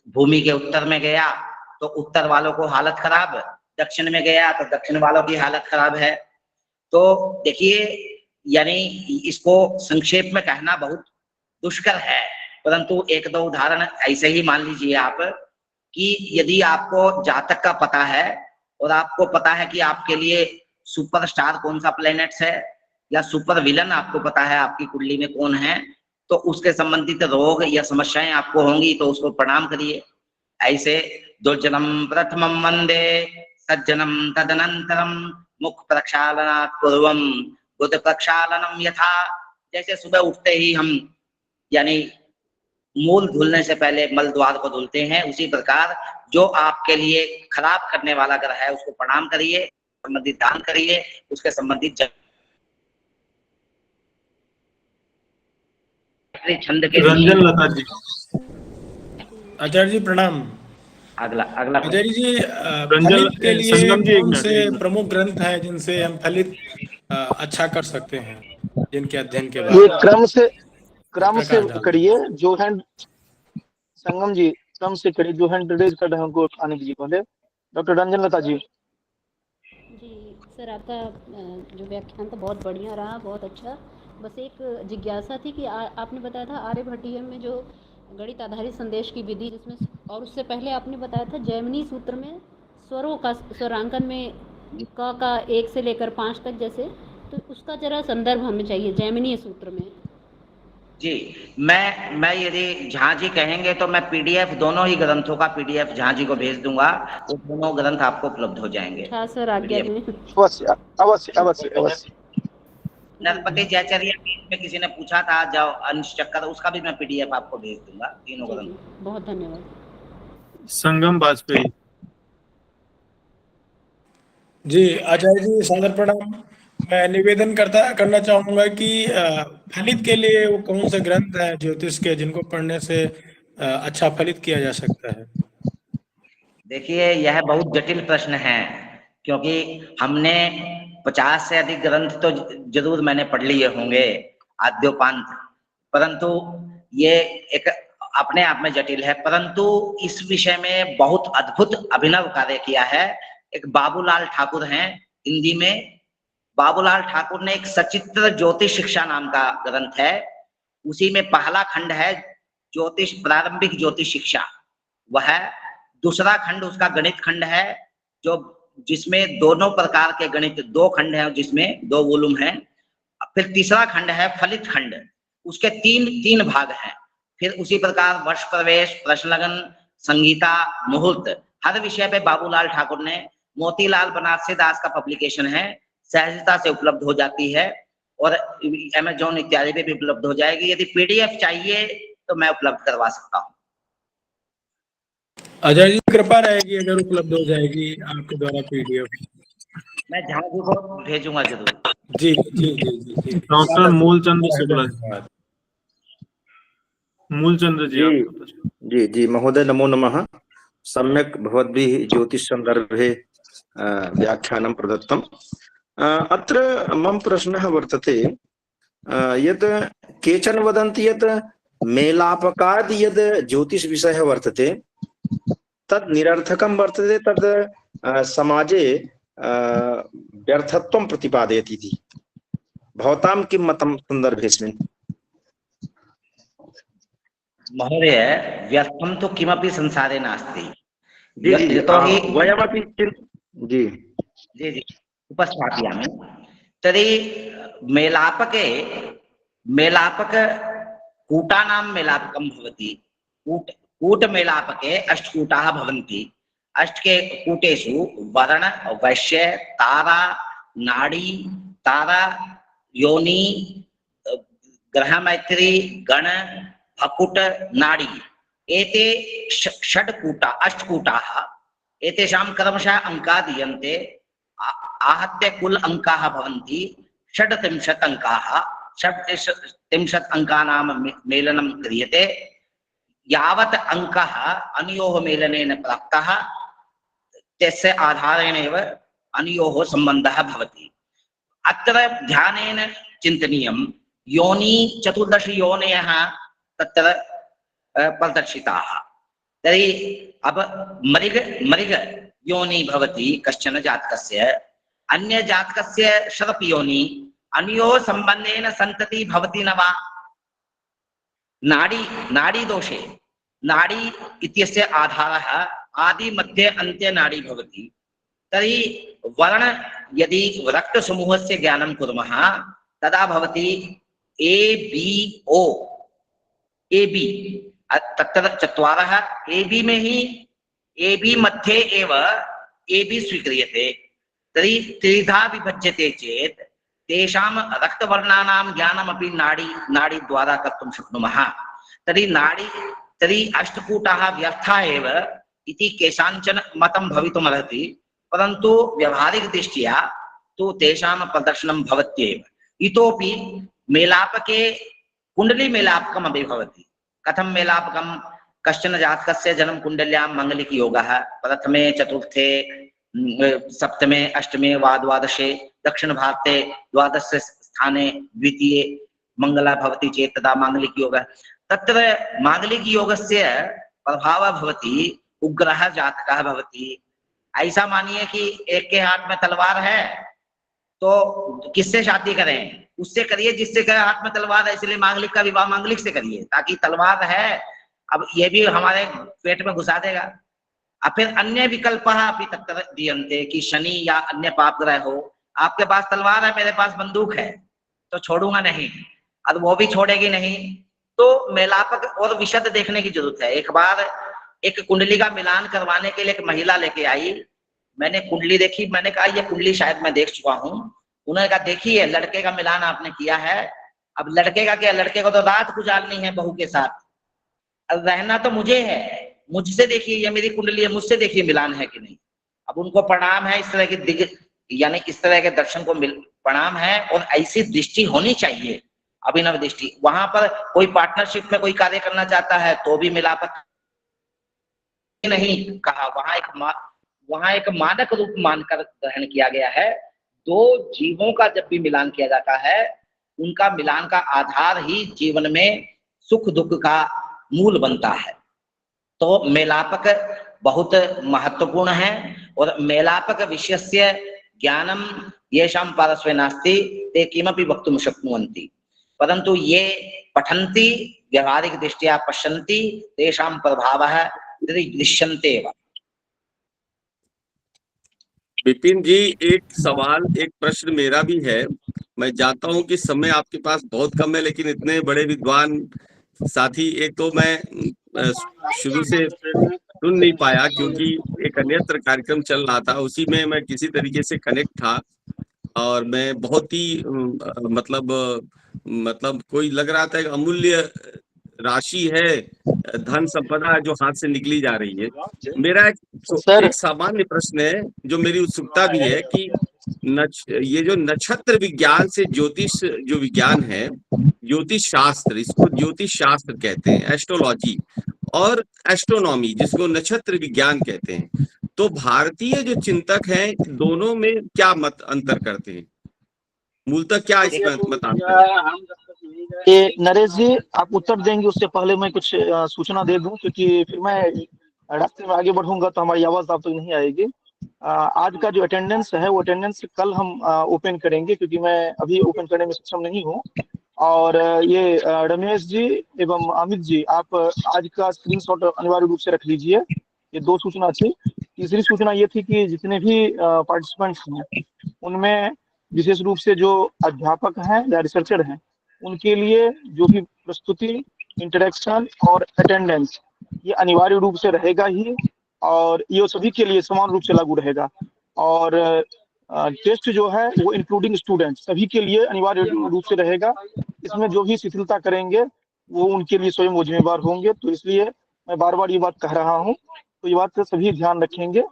भूमि के उत्तर में गया तो उत्तर वालों को हालत खराब, दक्षिण में गया तो दक्षिण वालों की हालत खराब है। तो देखिए, यानी इसको संक्षेप में कहना बहुत दुष्कर है, परंतु 1-2 उदाहरण ऐसे ही मान लीजिए आप, कि यदि आपको जातक का पता है और आपको पता है कि आपके लिए सुपरस्टार कौन सा प्लेनेट्स है, या सुपर विलन आपको पता है आपकी कुंडली में कौन है, तो उसके संबंधित रोग या समस्याएं आपको होंगी तो उसको प्रणाम करिए। ऐसे दुर्जनम प्रथमम वंदे सज्जनम तदनंतरम मुख प्रक्षालनात् पूर्वम बुध प्रक्षालनम यथा। जैसे सुबह उठते ही हम यानी मूल धुलने से पहले मल द्वार को धुलते हैं, उसी प्रकार जो आपके लिए खराब करने वाला ग्रह है उसको प्रणाम करिए, संबंधित दान करिए, उसके संबंधित छंद के रंजन लता जी। आचार्य जी प्रणाम। अगला आचार्य जी, रंजन फलित के लिए संगम जी, कौन से प्रमुख ग्रंथ है जिनसे हम फलित अच्छा कर सकते हैं, जिनके अध्ययन के बाद? ये क्रम से करिए। जो हैंड संगम जी क्रम से करिए, जो हैंड रेज कर रहे हैं उनको आने दीजिए पहले। डॉक्टर रंजन लता जी। जी सर, आपका जो व्याख्यान था बहुत बढ़िया रहा, बहुत अच्छा। बस एक जिज्ञासा थी कि आपने बताया था आर्यभट्टीय में जो गणित आधारित संदेश की विधि, जिसमें और उससे पहले आपने बताया था जैमिनी सूत्र में स्वरों का स्वरांकन में क का 1 से लेकर 5 तक जैसे, तो उसका जरा संदर्भ हमें चाहिए जैमिनी सूत्र में। जी, मैं यदि झा जी कहेंगे तो मैं पीडीएफ दोनों ही ग्रंथों का पीडीएफ झा जी को भेज दूंगा, वो दोनों ग्रंथ आपको उपलब्ध हो जाएंगे। हाँ सर, आज्ञा PDF। दें। अवश्य अवश्य अवश्य अवश्य। नरपति जयचर्या में किसी ने पूछा था जो अंश चक्कर, उसका भी मैं पीडीएफ आपको भेज दूंगा, तीनों जी ग्रंथ। जी, बहुत धन्यवाद। संगम वाजपेयी। जी आचार्य जी, सादर प्रणाम। मैं निवेदन करना चाहूंगा कि फलित के लिए वो कौन से ग्रंथ हैं ज्योतिष के जिनको पढ़ने से अच्छा फलित किया जा सकता है? देखिए, यह बहुत जटिल प्रश्न है, क्योंकि हमने 50 से अधिक ग्रंथ तो जरूर मैंने पढ़ लिए होंगे आद्योपांत, परंतु ये एक अपने आप में जटिल है। परंतु इस विषय में बहुत अद्भुत अभिनव कार्य किया है एक बाबूलाल ठाकुर हैं हिंदी में। बाबूलाल ठाकुर ने एक सचित्र ज्योतिष शिक्षा नाम का ग्रंथ है, उसी में पहला खंड है ज्योतिष, प्रारंभिक ज्योतिष शिक्षा, वह है। दूसरा खंड उसका गणित खंड है, जो जिसमें दोनों प्रकार के गणित, 2 खंड हैं जिसमें 2 वॉल्यूम हैं। फिर तीसरा खंड है फलित खंड, उसके 3 भाग हैं। फिर उसी प्रकार वर्ष प्रवेश, प्रश्न लगन, संगीता, मुहूर्त, हर विषय पे बाबूलाल ठाकुर ने, मोतीलाल बनारसी दास का पब्लिकेशन है, सहजता से उपलब्ध हो जाती है और अमेजोन इत्यादि पे भी उपलब्ध हो जाएगी। यदि पीडीएफ चाहिए तो मैं उपलब्ध करवा सकता हूँ। आचार्य जी, कृपा रहेगी अगर उपलब्ध हो जाएगी आपके द्वारा पीडीएफ। मैं झा जी को भेजूंगा जरूर। जी जी जी जी जी। डॉक्टर मूलचंद शुक्ला। धन्यवाद। मूलचंद्र जी, जी आपका प्रश्न। जी जी महोदय, नमो नमः। सम्यक् भवद्भिः ज्योतिष सन्दर्भे व्याख्यानं प्रदत्तम्। अत्र मम प्रश्नः वर्तते, यत् केचन वदन्ति यत् मेलापकाद् यद् ज्योतिषविषयः वर्तते तद् निरर्थकं वर्तते, तद् समाजे व्यर्थत्वं प्रतिपादयति इति। भवतां किं मतं सन्दर्भेऽस्मिन्? महोदय, व्यर्थं तु किमपि संसारे नास्ति। जी जी, यतोहि वयमपि जी जी जी उपस्थापयामि। तर्हि मेलापक कूटानां मेलापकं भवति। कूटमेलापके अष्टकूटाः भवन्ति। अष्टके कूटेषु वर्ण, वैश्य, तारा, नाड़ी, तारा, योनि, ग्रहमैत्री, गण, भकुट, नाड़ी, एते अष्टकूटाः। एतेषां क्रमशः अंकाः दीयन्ते। आहत्य कुल अंकाः भवन्ति 36 अंकाः। 36 अंकानां मेलनं क्रियते। यावत् अंकः अनयोः मेलनेन प्राप्तः, तस्य आधारेणेव अनयोः सम्बन्धः भवति। अत्र ध्यानेन चिन्तनीयं, योनि 14 योनयः तत्र प्रदर्शिताः। तर्हि अब मृग योनि भवति कश्चन जातकस्य, अन्य जातकस्य शरप योनि, अनयोः सम्बन्धेन सन्ततिः भवति न वा? नाड़ी दोषे, नाड़ी इत्यस्य आधारः आदि मध्ये अन्त्ये नाड़ी भवति। तर्हि वर्ण यदि रक्तसमूहस्य ज्ञानं कुर्मः तदा भवति ABO, AB, तत्र 4 AB में ही AB मध्ये एव AB स्वीक्रियते। तर्हि त्रिधा विभज्यते चेत् तेषां रक्तवर्णानां ज्ञानमपि नाड़ी द्वारा कर्तुं शक्नुमः। तर्हि अष्टकूटाः व्यर्थाः एव इति केषाञ्चन मतं भवितुमर्हति, परन्तु व्यावहारिकदृष्ट्या तु तेषां प्रदर्शनं भवत्येव। इतोपि मेलापके कुण्डली मेलापकम् अपि भवति। कथं मेलापकं? कश्चन जातकस्य जन्म कुण्डल्यां माङ्गलिक योगः प्रथमे, चतुर्थे, सप्तमे, अष्टमे वा द्वादशे, दक्षिण भारते 12 स्थाने द्वितीये मंगला भवति चेत् तदा माङ्गलिक योगः। तत्र माङ्गलिक योगस्य प्रभावः भवति, उग्रः जातकः भवति। ऐसा मानिए कि एक के हाथ में तलवार है तो किससे शादी करें? उससे करिए जिससे हाथ में तलवार है, इसलिए मांगलिक का विवाह मांगलिक से करिए, ताकि तलवार है अब ये भी हमारे पेट में घुसा देगा। अब फिर अन्य विकल्प अभी तक दीयन्ते कि शनि या अन्य पाप ग्रह हो, आपके पास तलवार है, मेरे पास बंदूक है, तो छोड़ूंगा नहीं, अब वो भी छोड़ेगी नहीं, तो मेलापक और विशद देखने की जरूरत है। एक बार एक कुंडली का मिलान करवाने के लिए एक महिला लेके आई, मैंने कुंडली देखी, मैंने कहा ये कुंडली शायद मैं देख चुका हूँ। उन्होंने कहा देखिए लड़के का मिलान आपने किया है, अब लड़के का क्या, लड़के को तो रात गुजारनी है बहू के साथ, अब रहना तो मुझे है, मुझसे देखिए ये मेरी कुंडली है, मुझसे देखिए मिलान है कि नहीं। अब उनको प्रणाम है, इस तरह की दिग यानी इस तरह के दर्शन को प्रणाम है, और ऐसी दृष्टि होनी चाहिए, अभिनव दृष्टि। वहां पर कोई पार्टनरशिप में कोई कार्य करना चाहता है तो भी मिलापक नहीं कहा, वहां एक मानक रूप मानकर ग्रहण किया गया है। दो जीवों का जब भी मिलान किया जाता है, उनका मिलान का आधार ही जीवन में सुख दुख का मूल बनता है। तो मेलापक बहुत महत्वपूर्ण है, और मेलापक विषयस्य ज्ञानम येषां पार्श्वे नास्ति ते किमपि वक्तुं शक्नुवन्ति, परंतु ये पठन्ति व्यवहारिक दृष्टिया पश्यन्ति तेषां प्रभावः दृश्यन्ते एव। विपिन जी, एक सवाल, एक प्रश्न मेरा भी है। मैं जानता हूं कि समय आपके पास बहुत कम है, लेकिन इतने बड़े विद्वान साथी, एक तो मैं शुरू से सुन नहीं पाया क्योंकि एक अन्यत्र कार्यक्रम चल रहा था, उसी में मैं किसी तरीके से कनेक्ट था, और मैं बहुत ही मतलब कोई लग रहा था एक अमूल्य राशि है, धन संपदा जो हाथ से निकली जा रही है। मेरा एक सामान्य प्रश्न है, जो मेरी उत्सुकता भी है कि ये जो नक्षत्र विज्ञान से ज्योतिष जो विज्ञान है, ज्योतिष शास्त्र, इसको ज्योतिष शास्त्र कहते हैं, एस्ट्रोलॉजी, और एस्ट्रोनॉमी जिसको नक्षत्र विज्ञान कहते हैं, तो भारतीय जो चिंतक हैं दोनों में क्या मत अंतर करते हैं, मूलतः क्या इसमें मत अंतर है? ये नरेश जी आप उत्तर देंगे, उससे पहले मैं कुछ सूचना दे दूं, क्योंकि फिर मैं रास्ते में आगे बढ़ूंगा तो हमारी आवाज आप तक नहीं आएगी। आज का जो अटेंडेंस है वो अटेंडेंस कल हम ओपन करेंगे, क्योंकि मैं अभी ओपन करने में सक्षम नहीं हूँ। और ये रमेश जी एवं अमित जी, आप आज का स्क्रीनशॉट अनिवार्य रूप से रख लीजिए। ये दो सूचना थी। तीसरी सूचना ये थी कि जितने भी पार्टिसिपेंट्स हैं उनमें विशेष रूप से जो अध्यापक हैं या रिसर्चर हैं, उनके लिए जो भी प्रस्तुति, इंटरेक्शन और अटेंडेंस ये अनिवार्य रूप से रहेगा ही, और ये सभी के लिए समान रूप से लागू रहेगा। और टेस्ट जो है वो इंक्लूडिंग स्टूडेंट सभी के लिए अनिवार्य रूप से रहेगा। इसमें जो भी शिथिलता करेंगे वो उनके लिए स्वयं वो जिम्मेवार होंगे। तो इसलिए मैं बार बार ये बात कह रहा हूँ, तो ये बात सभी ध्यान रखेंगे।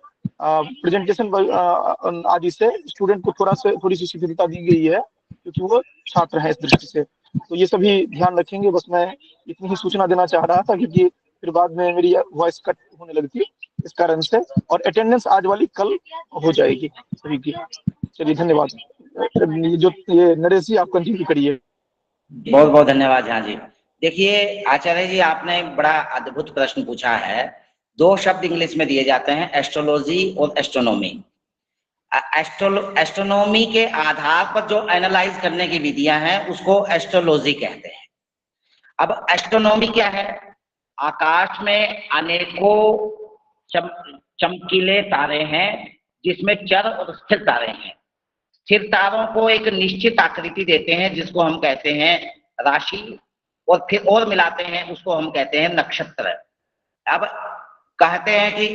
प्रेजेंटेशन आदि से स्टूडेंट को थोड़ी सी शिथिलता दी गई है, क्योंकि वो छात्र है इस दृष्टि से। तो ये सभी ध्यान रखेंगे। बस मैं इतनी ही सूचना देना चाह रहा था, क्योंकि फिर बाद में मेरी वॉइस कट होने लगती इस कारण से। और अटेंडेंस आज वाली कल हो जाएगी सभी की। चलिए धन्यवाद। ये नरेश जी आप कंटिन्यू करिए। बहुत बहुत धन्यवाद झा जी। देखिए आचार्य जी, आपने बड़ा अद्भुत प्रश्न पूछा है। दो शब्द इंग्लिश में दिए जाते हैं, एस्ट्रोलॉजी और एस्ट्रोनॉमी। एस्ट्रोनॉमी के आधार पर जो एनालाइज करने की विधियां हैं उसको एस्ट्रोलॉजी कहते हैं। अब एस्ट्रोनॉमी क्या है? आकाश में अनेकों चमकीले तारे हैं, जिसमें चर और स्थिर तारे हैं। स्थिर तारों को एक निश्चित आकृति देते हैं जिसको हम कहते हैं राशि, और फिर और मिलाते हैं उसको हम कहते हैं नक्षत्र। अब कहते हैं कि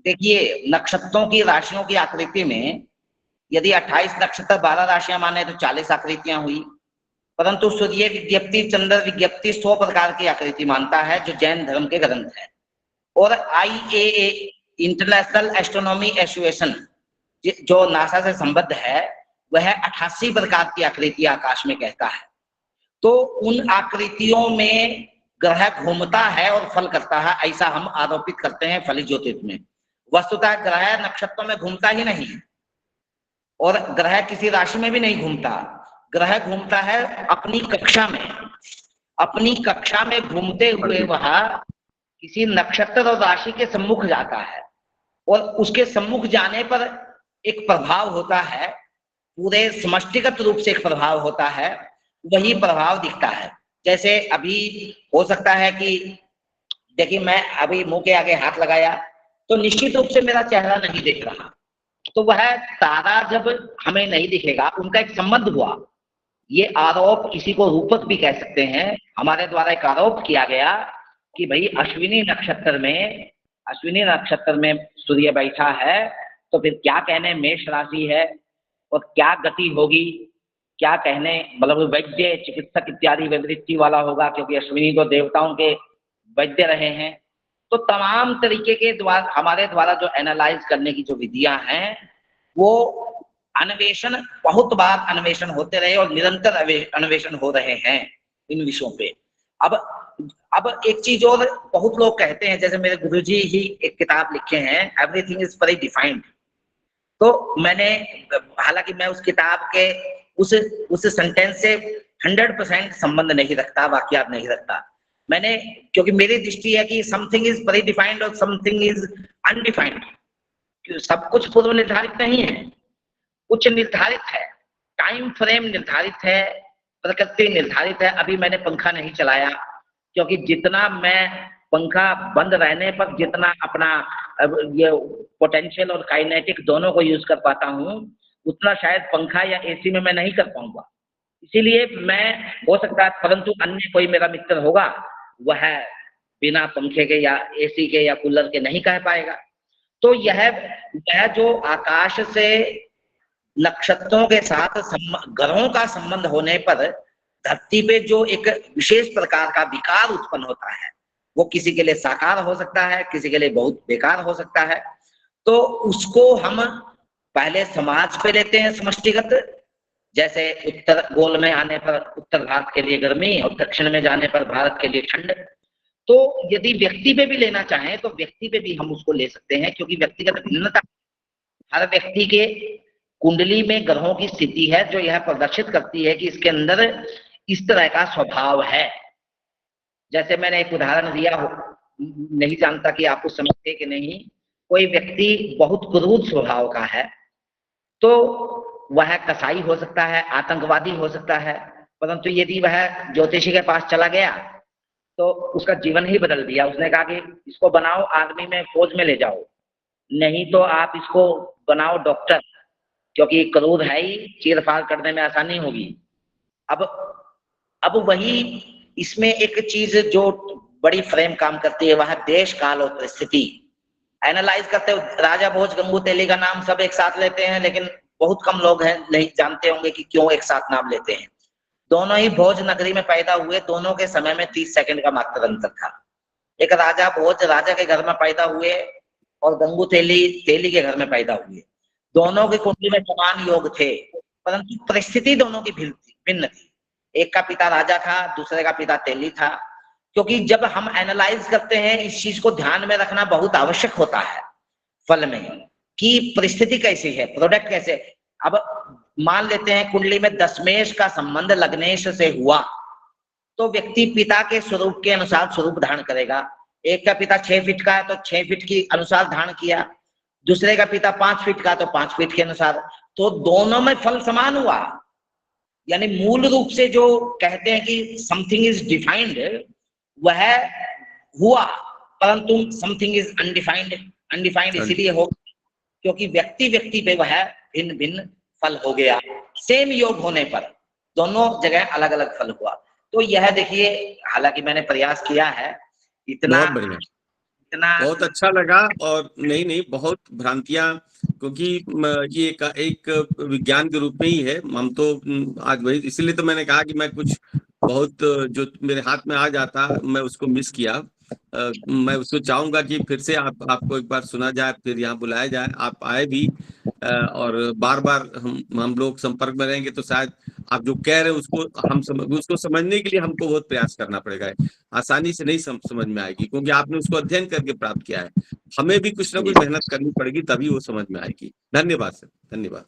देखिए नक्षत्रों की राशियों की आकृति में यदि 28 नक्षत्र 12 राशियां माने तो 40 आकृतियां हुई, परंतु सूर्य विज्ञप्ति, चंद्र विज्ञप्ति 100 प्रकार की आकृति मानता है, जो जैन धर्म के ग्रंथ है। और IAA इंटरनेशनल एस्ट्रोनॉमी एसोसिएशन जो नासा से संबद्ध है, वह 88 प्रकार की आकृति आकाश में कहता है। तो उन आकृतियों में ग्रह घूमता है और फल करता है, ऐसा हम आरोपित करते हैं फलित ज्योतिष में। वस्तुतः ग्रह नक्षत्रों में घूमता ही नहीं, और ग्रह किसी राशि में भी नहीं घूमता। ग्रह घूमता है अपनी कक्षा में। अपनी कक्षा में घूमते हुए वह किसी नक्षत्र और राशि के सम्मुख जाता है, और उसके सम्मुख जाने पर एक प्रभाव होता है, पूरे समष्टिगत रूप से एक प्रभाव होता है, वही प्रभाव दिखता है। जैसे अभी हो सकता है कि देखिए मैं अभी मुंह के आगे हाथ लगाया तो निश्चित रूप से मेरा चेहरा नहीं दिख रहा, तो वह तारा जब हमें नहीं दिखेगा, उनका एक संबंध हुआ। ये आरोप, इसी को रूपक भी कह सकते हैं, हमारे द्वारा एक आरोप किया गया कि भाई अश्विनी नक्षत्र में सूर्य बैठा है, तो फिर क्या कहने मेष राशि है और क्या गति होगी, क्या कहने मतलब वैद्य चिकित्सक इत्यादि वैवृत्ति वाला होगा, क्योंकि अश्विनी तो देवताओं के वैद्य रहे हैं। तो तमाम तरीके के द्वारा हमारे द्वारा जो एनालाइज करने की जो विधियां हैं, वो अन्वेषण, बहुत बार अन्वेषण होते रहे और निरंतर अन्वेषण हो रहे हैं इन विषयों पे। अब एक चीज और बहुत लोग कहते हैं, जैसे मेरे गुरुजी ही एक किताब लिखे हैं, एवरीथिंग इज प्री डिफाइंड। तो मैंने, हालांकि मैं उस किताब के उस सेंटेंस से 100% संबंध नहीं रखता, वाकयात नहीं रखता मैंने, क्योंकि मेरी दृष्टि है कि समथिंग इज प्री डिफाइंड और समथिंग इज अनडिफाइंड। सब कुछ पूर्व निर्धारित नहीं है, कुछ निर्धारित है, टाइम फ्रेम निर्धारित है, प्रकृति निर्धारित है। अभी मैंने पंखा नहीं चलाया, क्योंकि जितना मैं पंखा बंद रहने पर जितना अपना ये पोटेंशियल और काइनेटिक दोनों को यूज कर पाता हूँ, उतना शायद पंखा या एसी में मैं नहीं कर पाऊंगा। इसीलिए मैं, हो सकता है परंतु अन्य कोई मेरा मित्र होगा, वह बिना पंखे के या एसी के या कूलर के नहीं कह पाएगा। तो यह जो आकाश से नक्षत्रों के साथ ग्रहों का संबंध होने पर धरती पे जो एक विशेष प्रकार का विकार उत्पन्न होता है, वो किसी के लिए साकार हो सकता है, किसी के लिए बहुत बेकार हो सकता है। तो उसको हम पहले समाज पे लेते हैं समष्टिगत, जैसे उत्तर गोल में आने पर उत्तर भारत के लिए गर्मी और दक्षिण में जाने पर भारत के लिए ठंड। तो यदि व्यक्ति पे भी लेना चाहें तो व्यक्ति पे भी हम उसको ले सकते हैं, क्योंकि व्यक्तिगत भिन्नता हर व्यक्ति के कुंडली में ग्रहों की स्थिति है जो यह प्रदर्शित करती है कि इसके अंदर इस तरह का स्वभाव है। जैसे मैंने एक उदाहरण दिया हो, नहीं जानता कि आप उस समझते कि नहीं, कोई व्यक्ति बहुत क्रूर स्वभाव का है, तो वह कसाई हो सकता है, आतंकवादी हो सकता है, परंतु यदि वह ज्योतिषी के पास चला गया तो उसका जीवन ही बदल दिया। उसने कहा कि इसको बनाओ आर्मी में, फौज में ले जाओ, नहीं तो आप इसको बनाओ डॉक्टर, क्योंकि क्रूर है ही, चीरफाड़ करने में आसानी होगी। अब वही इसमें एक चीज जो बड़ी फ्रेम काम करती है, वह देश काल और परिस्थिति एनालाइज करते हो। राजा भोज गंगू तेली का नाम सब एक साथ लेते हैं, लेकिन बहुत कम लोग हैं नहीं जानते होंगे कि क्यों एक साथ नाम लेते हैं। दोनों ही भोज नगरी में पैदा हुए, दोनों के समय में 30 सेकंड का मात्र अंतर था। एक राजा भोज राजा के घर में पैदा हुए और गंगू तेली के घर में पैदा हुए। दोनों की कुंडली में समान योग थे, परंतु परिस्थिति दोनों की भिन्न थी। एक का पिता राजा था, दूसरे का पिता तेली था। क्योंकि जब हम एनालाइज करते हैं, इस चीज को ध्यान में रखना बहुत आवश्यक होता है फल में, कि परिस्थिति कैसी है, प्रोडक्ट कैसे। अब मान लेते हैं कुंडली में दशमेश का संबंध लग्नेश से हुआ, तो व्यक्ति पिता के स्वरूप के अनुसार स्वरूप धारण करेगा। एक का पिता 6 फीट का है तो 6 फीट के अनुसार धारण किया, दूसरे का पिता 5 फीट का तो 5 फीट के अनुसार, तो दोनों में फल समान हुआ। यानी मूल रूप से जो कहते हैं कि समथिंग इज डिफाइंड, वह हुआ, परंतु समथिंग इज अनडिफाइंड इसीलिए हो क्योंकि व्यक्ति पे वह भिन्न भिन्न फल हो गया। सेम योग होने पर दोनों जगह अलग अलग फल हुआ। तो यह देखिए, हालांकि मैंने प्रयास किया है, इतना बहुत अच्छा लगा। और नहीं बहुत भ्रांतियां, क्योंकि ये एक विज्ञान के रूप में ही है। हम तो आज वही, इसलिए तो मैंने कहा कि मैं कुछ बहुत जो मेरे हाथ में आ जाता मैं उसको मिस किया। मैं उसको चाहूंगा कि फिर से आपको एक बार सुना जाए, फिर यहाँ बुलाया जाए, आप आए भी, और बार बार हम लोग संपर्क में रहेंगे तो शायद आप जो कह रहे हैं उसको उसको समझने के लिए हमको बहुत प्रयास करना पड़ेगा। आसानी से नहीं समझ में आएगी, क्योंकि आपने उसको अध्ययन करके प्राप्त किया है। हमें भी कुछ ना कुछ मेहनत करनी पड़ेगी, तभी वो समझ में आएगी। धन्यवाद सर, धन्यवाद।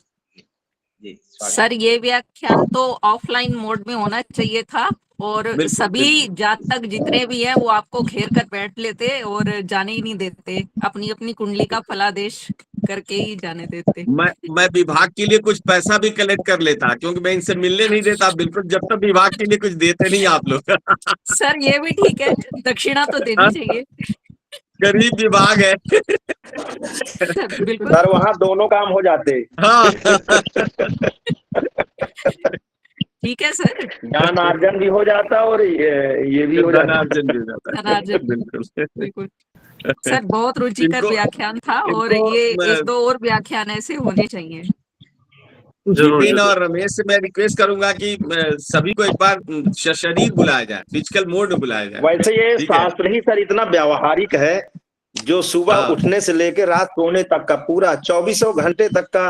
सर ये व्याख्यान तो ऑफलाइन मोड में होना चाहिए था, और सभी जातक जितने भी हैं वो आपको घेर कर बैठ लेते और जाने ही नहीं देते, अपनी अपनी कुंडली का फलादेश करके ही जाने देते। मैं विभाग के लिए कुछ पैसा भी कलेक्ट कर लेता, क्योंकि मैं इनसे मिलने नहीं देता बिल्कुल, जब तक विभाग के लिए कुछ देते नहीं आप लोग। सर ये भी ठीक है, दक्षिणा तो देनी चाहिए। गरीब विभाग है बिल्कुल सर, वहाँ दोनों काम हो जाते। हाँ ठीक है सर। ज्ञानार्जन भी हो जाता है और ये भी हो जाता धनार्जन भी हो जाता है। धनार्जन। बिल्कुल बिल्कुल सर, बहुत रुचिकर इनको- व्याख्यान था और इनको ये मैं- 1-2 और व्याख्यान ऐसे होने चाहिए। जरूर विपिन जरूर। और रमेश से मैं रिक्वेस्ट करूंगा कि सभी को एक बार सशरीर बुलाया जाए, फिजिकल मोड में बुलाया जाए। वैसे ये ठीक है। शास्त्र ही सर इतना व्यावहारिक है, जो सुबह हाँ। उठने से लेकर रात सोने तक का पूरा 24 घंटे तक का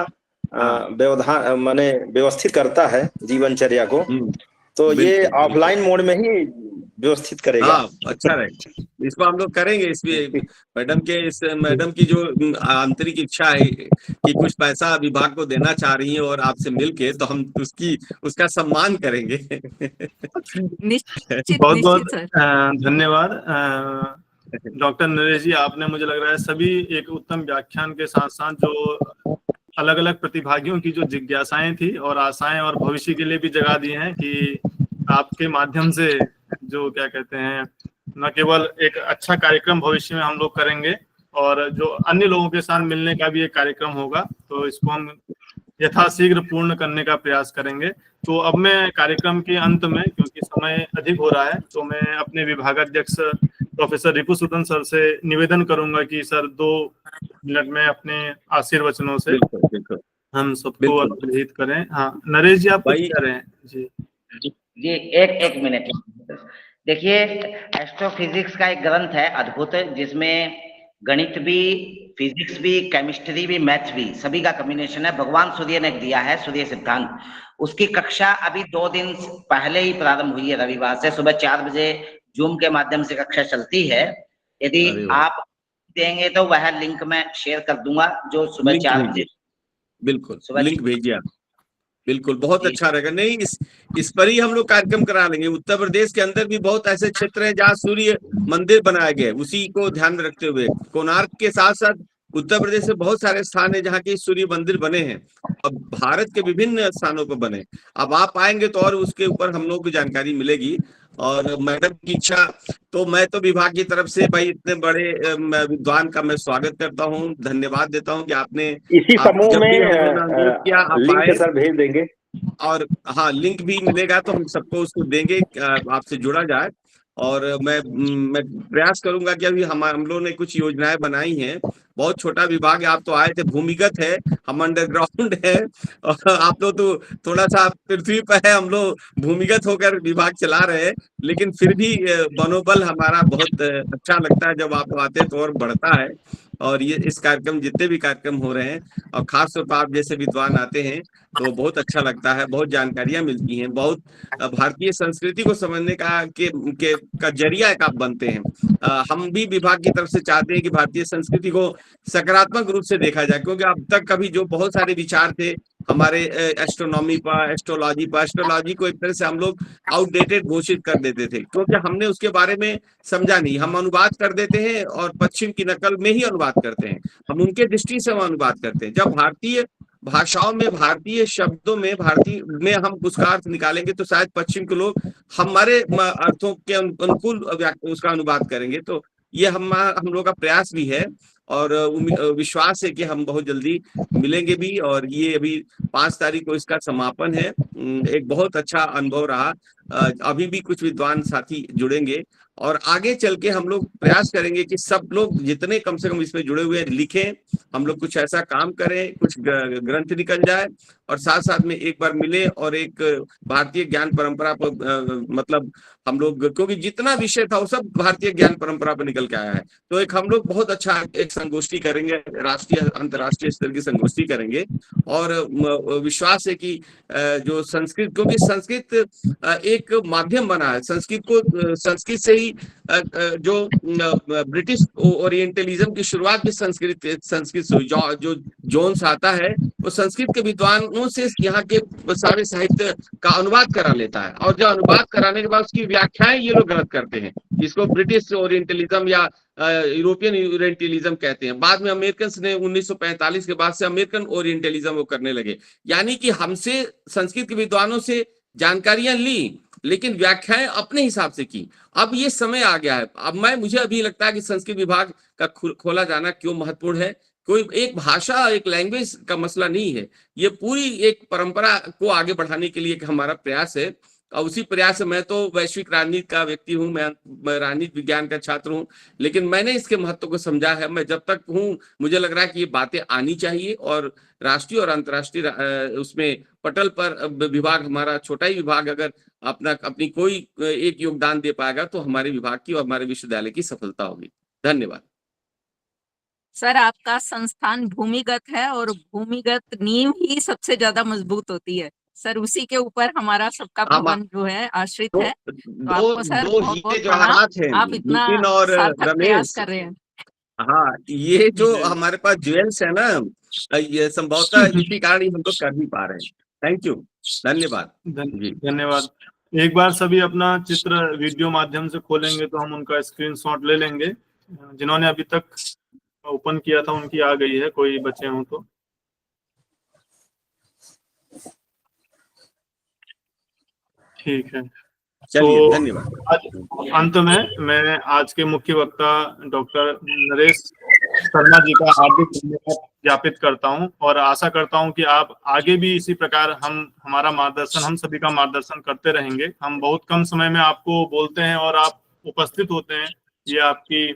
हाँ। व्यवधान माने व्यवस्थित करता है जीवनचर्या को। तो ये बिल्कुल, ऑफलाइन मोड में ही व्यवस्थित करेगा। हाँ, अच्छा रहेगा। इसको हम लोग करेंगे। इसमें मैडम की जो आंतरिक इच्छा है कि कुछ पैसा विभाग को देना चाह रही है और आपसे मिलके, तो हम उसका सम्मान करेंगे। निश्चित बहुत बहुत निश्चित सर। धन्यवाद डॉक्टर नरेश जी। आपने, मुझे लग रहा है, सभी एक उत्तम व्याख्यान के साथ साथ जो अलग अलग प्रतिभागियों की जो जिज्ञासाएं थी और आशाएं और भविष्य के लिए भी जगा दी हैं कि आपके माध्यम से जो क्या कहते हैं, न केवल एक अच्छा कार्यक्रम भविष्य में हम लोग करेंगे और जो अन्य लोगों के साथ मिलने का भी एक कार्यक्रम होगा, तो इसको हम यथाशीघ्र पूर्ण करने का प्रयास करेंगे। तो अब मैं कार्यक्रम के अंत में, क्योंकि समय अधिक हो रहा है, तो मैं अपने विभागाध्यक्ष प्रोफेसर रिपुसूदन सर से निवेदन करूंगा कि सर 2 मिनट में अपने आशीर्वचनों से हम सबको अनुग्रहित करें। हाँ नरेश जी, आप कुछ कह रहे हैं? जी एक मिनट। देखिए, एस्ट्रोफिजिक्स का एक ग्रंथ है अद्भुत, जिसमें गणित भी, फिजिक्स भी, केमिस्ट्री भी, मैथ्स भी, सभी का कॉम्बिनेशन है। भगवान सूर्य ने दिया है सूर्य सिद्धांत। उसकी कक्षा अभी 2 दिन पहले ही प्रारंभ हुई है, रविवार से सुबह 4 बजे जूम के माध्यम से कक्षा चलती है। यदि आप देंगे तो वह लिंक मैं शेयर कर दूंगा, जो सुबह 4 बजे। बिल्कुल, लिंक भेजिए आप। बिल्कुल, बहुत अच्छा रहेगा। नहीं, इस पर ही हम लोग कार्यक्रम करा लेंगे। उत्तर प्रदेश के अंदर भी बहुत ऐसे क्षेत्र हैं जहाँ सूर्य मंदिर बनाए गए, उसी को ध्यान में रखते हुए कोणार्क के साथ साथ उत्तर प्रदेश में बहुत सारे स्थान है जहाँ के सूर्य मंदिर बने हैं, अब भारत के विभिन्न स्थानों पर बने। अब आप आएंगे तो और उसके ऊपर हम लोग को जानकारी मिलेगी। और मैडम की इच्छा, तो मैं तो विभाग की तरफ से भाई इतने बड़े विद्वान का मैं स्वागत करता हूँ, धन्यवाद देता हूँ कि आपने इसी समूह में किया, आप लिंक आए। सर भेज देंगे। और हाँ, लिंक भी मिलेगा तो हम सबको उसको देंगे, आपसे जुड़ा जाए। और मैं प्रयास करूंगा कि अभी हम लोगों ने कुछ योजनाएं बनाई हैं। बहुत छोटा विभाग है, आप तो आए थे, भूमिगत है, हम अंडरग्राउंड है, और आप लोग तो थोड़ा सा पृथ्वी पर है, हम लोग भूमिगत होकर विभाग चला रहे हैं। लेकिन फिर भी मनोबल हमारा बहुत अच्छा लगता है जब आप आते हैं तो, और बढ़ता है। और ये इस कार्यक्रम, जितने भी कार्यक्रम हो रहे हैं, और खास तौर पर आप जैसे विद्वान आते हैं तो बहुत अच्छा लगता है, बहुत जानकारियां मिलती हैं, बहुत भारतीय संस्कृति को समझने का जरिया एक आप बनते हैं। हम भी विभाग की तरफ से चाहते हैं कि भारतीय संस्कृति को सकारात्मक रूप से देखा जाए, क्योंकि अब तक कभी जो बहुत सारे विचार थे हमारे एस्ट्रोनॉमी पर, एस्ट्रोलॉजी को एक तरह से हम लोग आउटडेटेड घोषित कर देते थे, क्योंकि हमने उसके बारे में समझा नहीं। हम अनुवाद कर देते हैं और पश्चिम की नकल में ही अनुवाद करते हैं, हम उनके दृष्टि से हम अनुवाद करते हैं। जब भारतीय भाषाओं में, भारतीय शब्दों में, भारतीय में हम उसका अर्थ निकालेंगे तो शायद पश्चिम के लोग हमारे अर्थों के अनुकूल उसका अनुवाद करेंगे। तो ये हम लोग का प्रयास भी है, और विश्वास है कि हम बहुत जल्दी मिलेंगे भी। और ये अभी 5 तारीख को इसका समापन है। एक बहुत अच्छा अनुभव रहा। अभी भी कुछ विद्वान साथी जुड़ेंगे, और आगे चल के हम लोग प्रयास करेंगे कि सब लोग जितने कम से कम इसमें जुड़े हुए लिखें, हम लोग कुछ ऐसा काम करें, कुछ ग्रंथ निकल जाए, और साथ साथ में एक बार मिले और एक भारतीय ज्ञान परंपरा पर मतलब हम लोग, क्योंकि जितना विषय था वो सब भारतीय ज्ञान परंपरा पर निकल के आया है, तो एक हम लोग बहुत अच्छा एक संगोष्ठी करेंगे, राष्ट्रीय अंतर्राष्ट्रीय स्तर की संगोष्ठी करेंगे। और विश्वास है कि जो संस्कृत, क्योंकि संस्कृत एक माध्यम बना है, संस्कृत से ही जो ब्रिटिश ओरिएंटलिज्म की शुरुआत भी संस्कृत से हुई। जो जोन्स आता है वो संस्कृत के विद्वानों से यहाँ के सारे साहित्य का अनुवाद करा लेता है, और जो अनुवाद कराने के बाद उसकी व्याख्याएं ये लोग गलत करते हैं, जिसको ब्रिटिश ओरिएंटलिज्म या यूरोपियन ओरिएंटलिज्म कहते हैं। बाद में अमेरिकन ने 1945 के बाद से अमेरिकन ओरिएंटलिज्म वो करने लगे। यानी कि हमसे संस्कृत के विद्वानों से जानकारियां ली, लेकिन व्याख्याएं अपने हिसाब से की। अब ये समय आ गया है। अब मुझे अभी लगता है कि संस्कृत विभाग का खोला जाना क्यों महत्वपूर्ण है, कोई एक भाषा, एक लैंग्वेज का मसला नहीं है, ये पूरी एक परंपरा को आगे बढ़ाने के लिए एक हमारा प्रयास है। और उसी प्रयास से मैं तो वैश्विक राजनीति का व्यक्ति हूँ, मैं राजनीति विज्ञान का छात्र हूँ, लेकिन मैंने इसके महत्व को समझा है। मैं जब तक हूँ मुझे लग रहा है कि ये बातें आनी चाहिए, और राष्ट्रीय और अंतर्राष्ट्रीय उसमें पटल पर विभाग, हमारा छोटा ही विभाग अगर अपनी कोई एक योगदान दे पाएगा तो हमारे विभाग की और हमारे विश्वविद्यालय की सफलता होगी। धन्यवाद। सर, आपका संस्थान भूमिगत है और भूमिगत नींव ही सबसे ज्यादा मजबूत होती है सर, उसी के ऊपर हमारा सबका भवन जो है आश्रित है। तो आपको सर दो बहुत हीरे बहुत जवाहरात हैं, आप इतना नितिन और सार्थक प्रयास रमेश। कर रहे हैं। हाँ, ये जो हमारे पास ज्वेल्स है ना, ये संभवतः इसी कारण ही हम लोग कर भी पा रहे हैं। थैंक यू, धन्यवाद। धन्यवाद। एक बार सभी अपना चित्र वीडियो माध्यम से खोलेंगे तो हम उनका स्क्रीनशॉट ले लेंगे। जिन्होंने अभी तक ओपन किया था उनकी आ गई है, कोई बचे हों तो। ठीक है, चलिए, धन्यवाद। अंत में मैं आज के मुख्य वक्ता डॉक्टर नरेश शर्मा जी का हार्दिक धन्यवाद ज्ञापित करता हूं, और आशा करता हूं कि आप आगे भी इसी प्रकार हमारा मार्गदर्शन, हम सभी का मार्गदर्शन करते रहेंगे। हम बहुत कम समय में आपको बोलते हैं और आप उपस्थित होते हैं, ये आपकी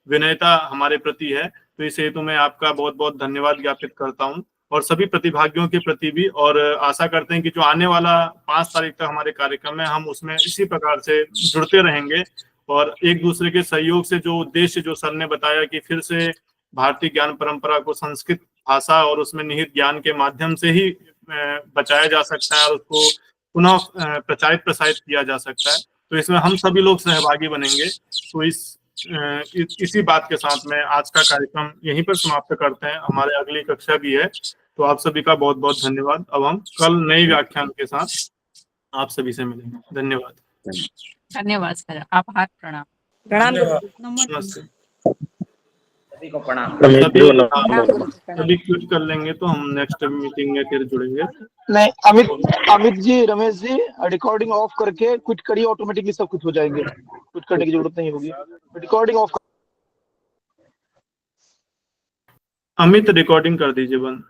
विनयता हमारे प्रति है। तो इस हेतु मैं आपका बहुत बहुत धन्यवाद ज्ञापित करता हूं, और सभी प्रतिभागियों के प्रति भी। और आशा करते हैं कि जो आने वाला 5 तारीख तक हमारे कार्यक्रम है, हम उसमें इसी प्रकार से जुड़ते रहेंगे, और एक दूसरे के सहयोग से जो उद्देश्य जो सर ने बताया कि फिर से भारतीय ज्ञान परंपरा को संस्कृत भाषा और उसमें निहित ज्ञान के माध्यम से ही बचाया जा सकता है और उसको पुनः प्रचारित प्रसारित किया जा सकता है, तो इसमें हम सभी लोग सहभागी बनेंगे। तो इसी बात के साथ में आज का कार्यक्रम यहीं पर समाप्त करते हैं। हमारे अगली कक्षा भी है, तो आप सभी का बहुत बहुत धन्यवाद। अब हम कल नए व्याख्यान के साथ आप सभी से मिलेंगे। धन्यवाद। धन्यवाद सर, आभार, प्रणाम। नमस्ते। सभी को प्रणाम। सभी क्विट कर लेंगे तो हम नेक्स्ट मीटिंग में फिर जुड़ेंगे। नहीं, अमित जी, रमेश जी, रिकॉर्डिंग ऑफ करके क्विट करिए, ऑटोमेटिकली सब कुछ हो जाएंगे, क्विट करने की जरूरत नहीं होगी। Recording of. अमित रिकॉर्डिंग कर दीजिए बंद।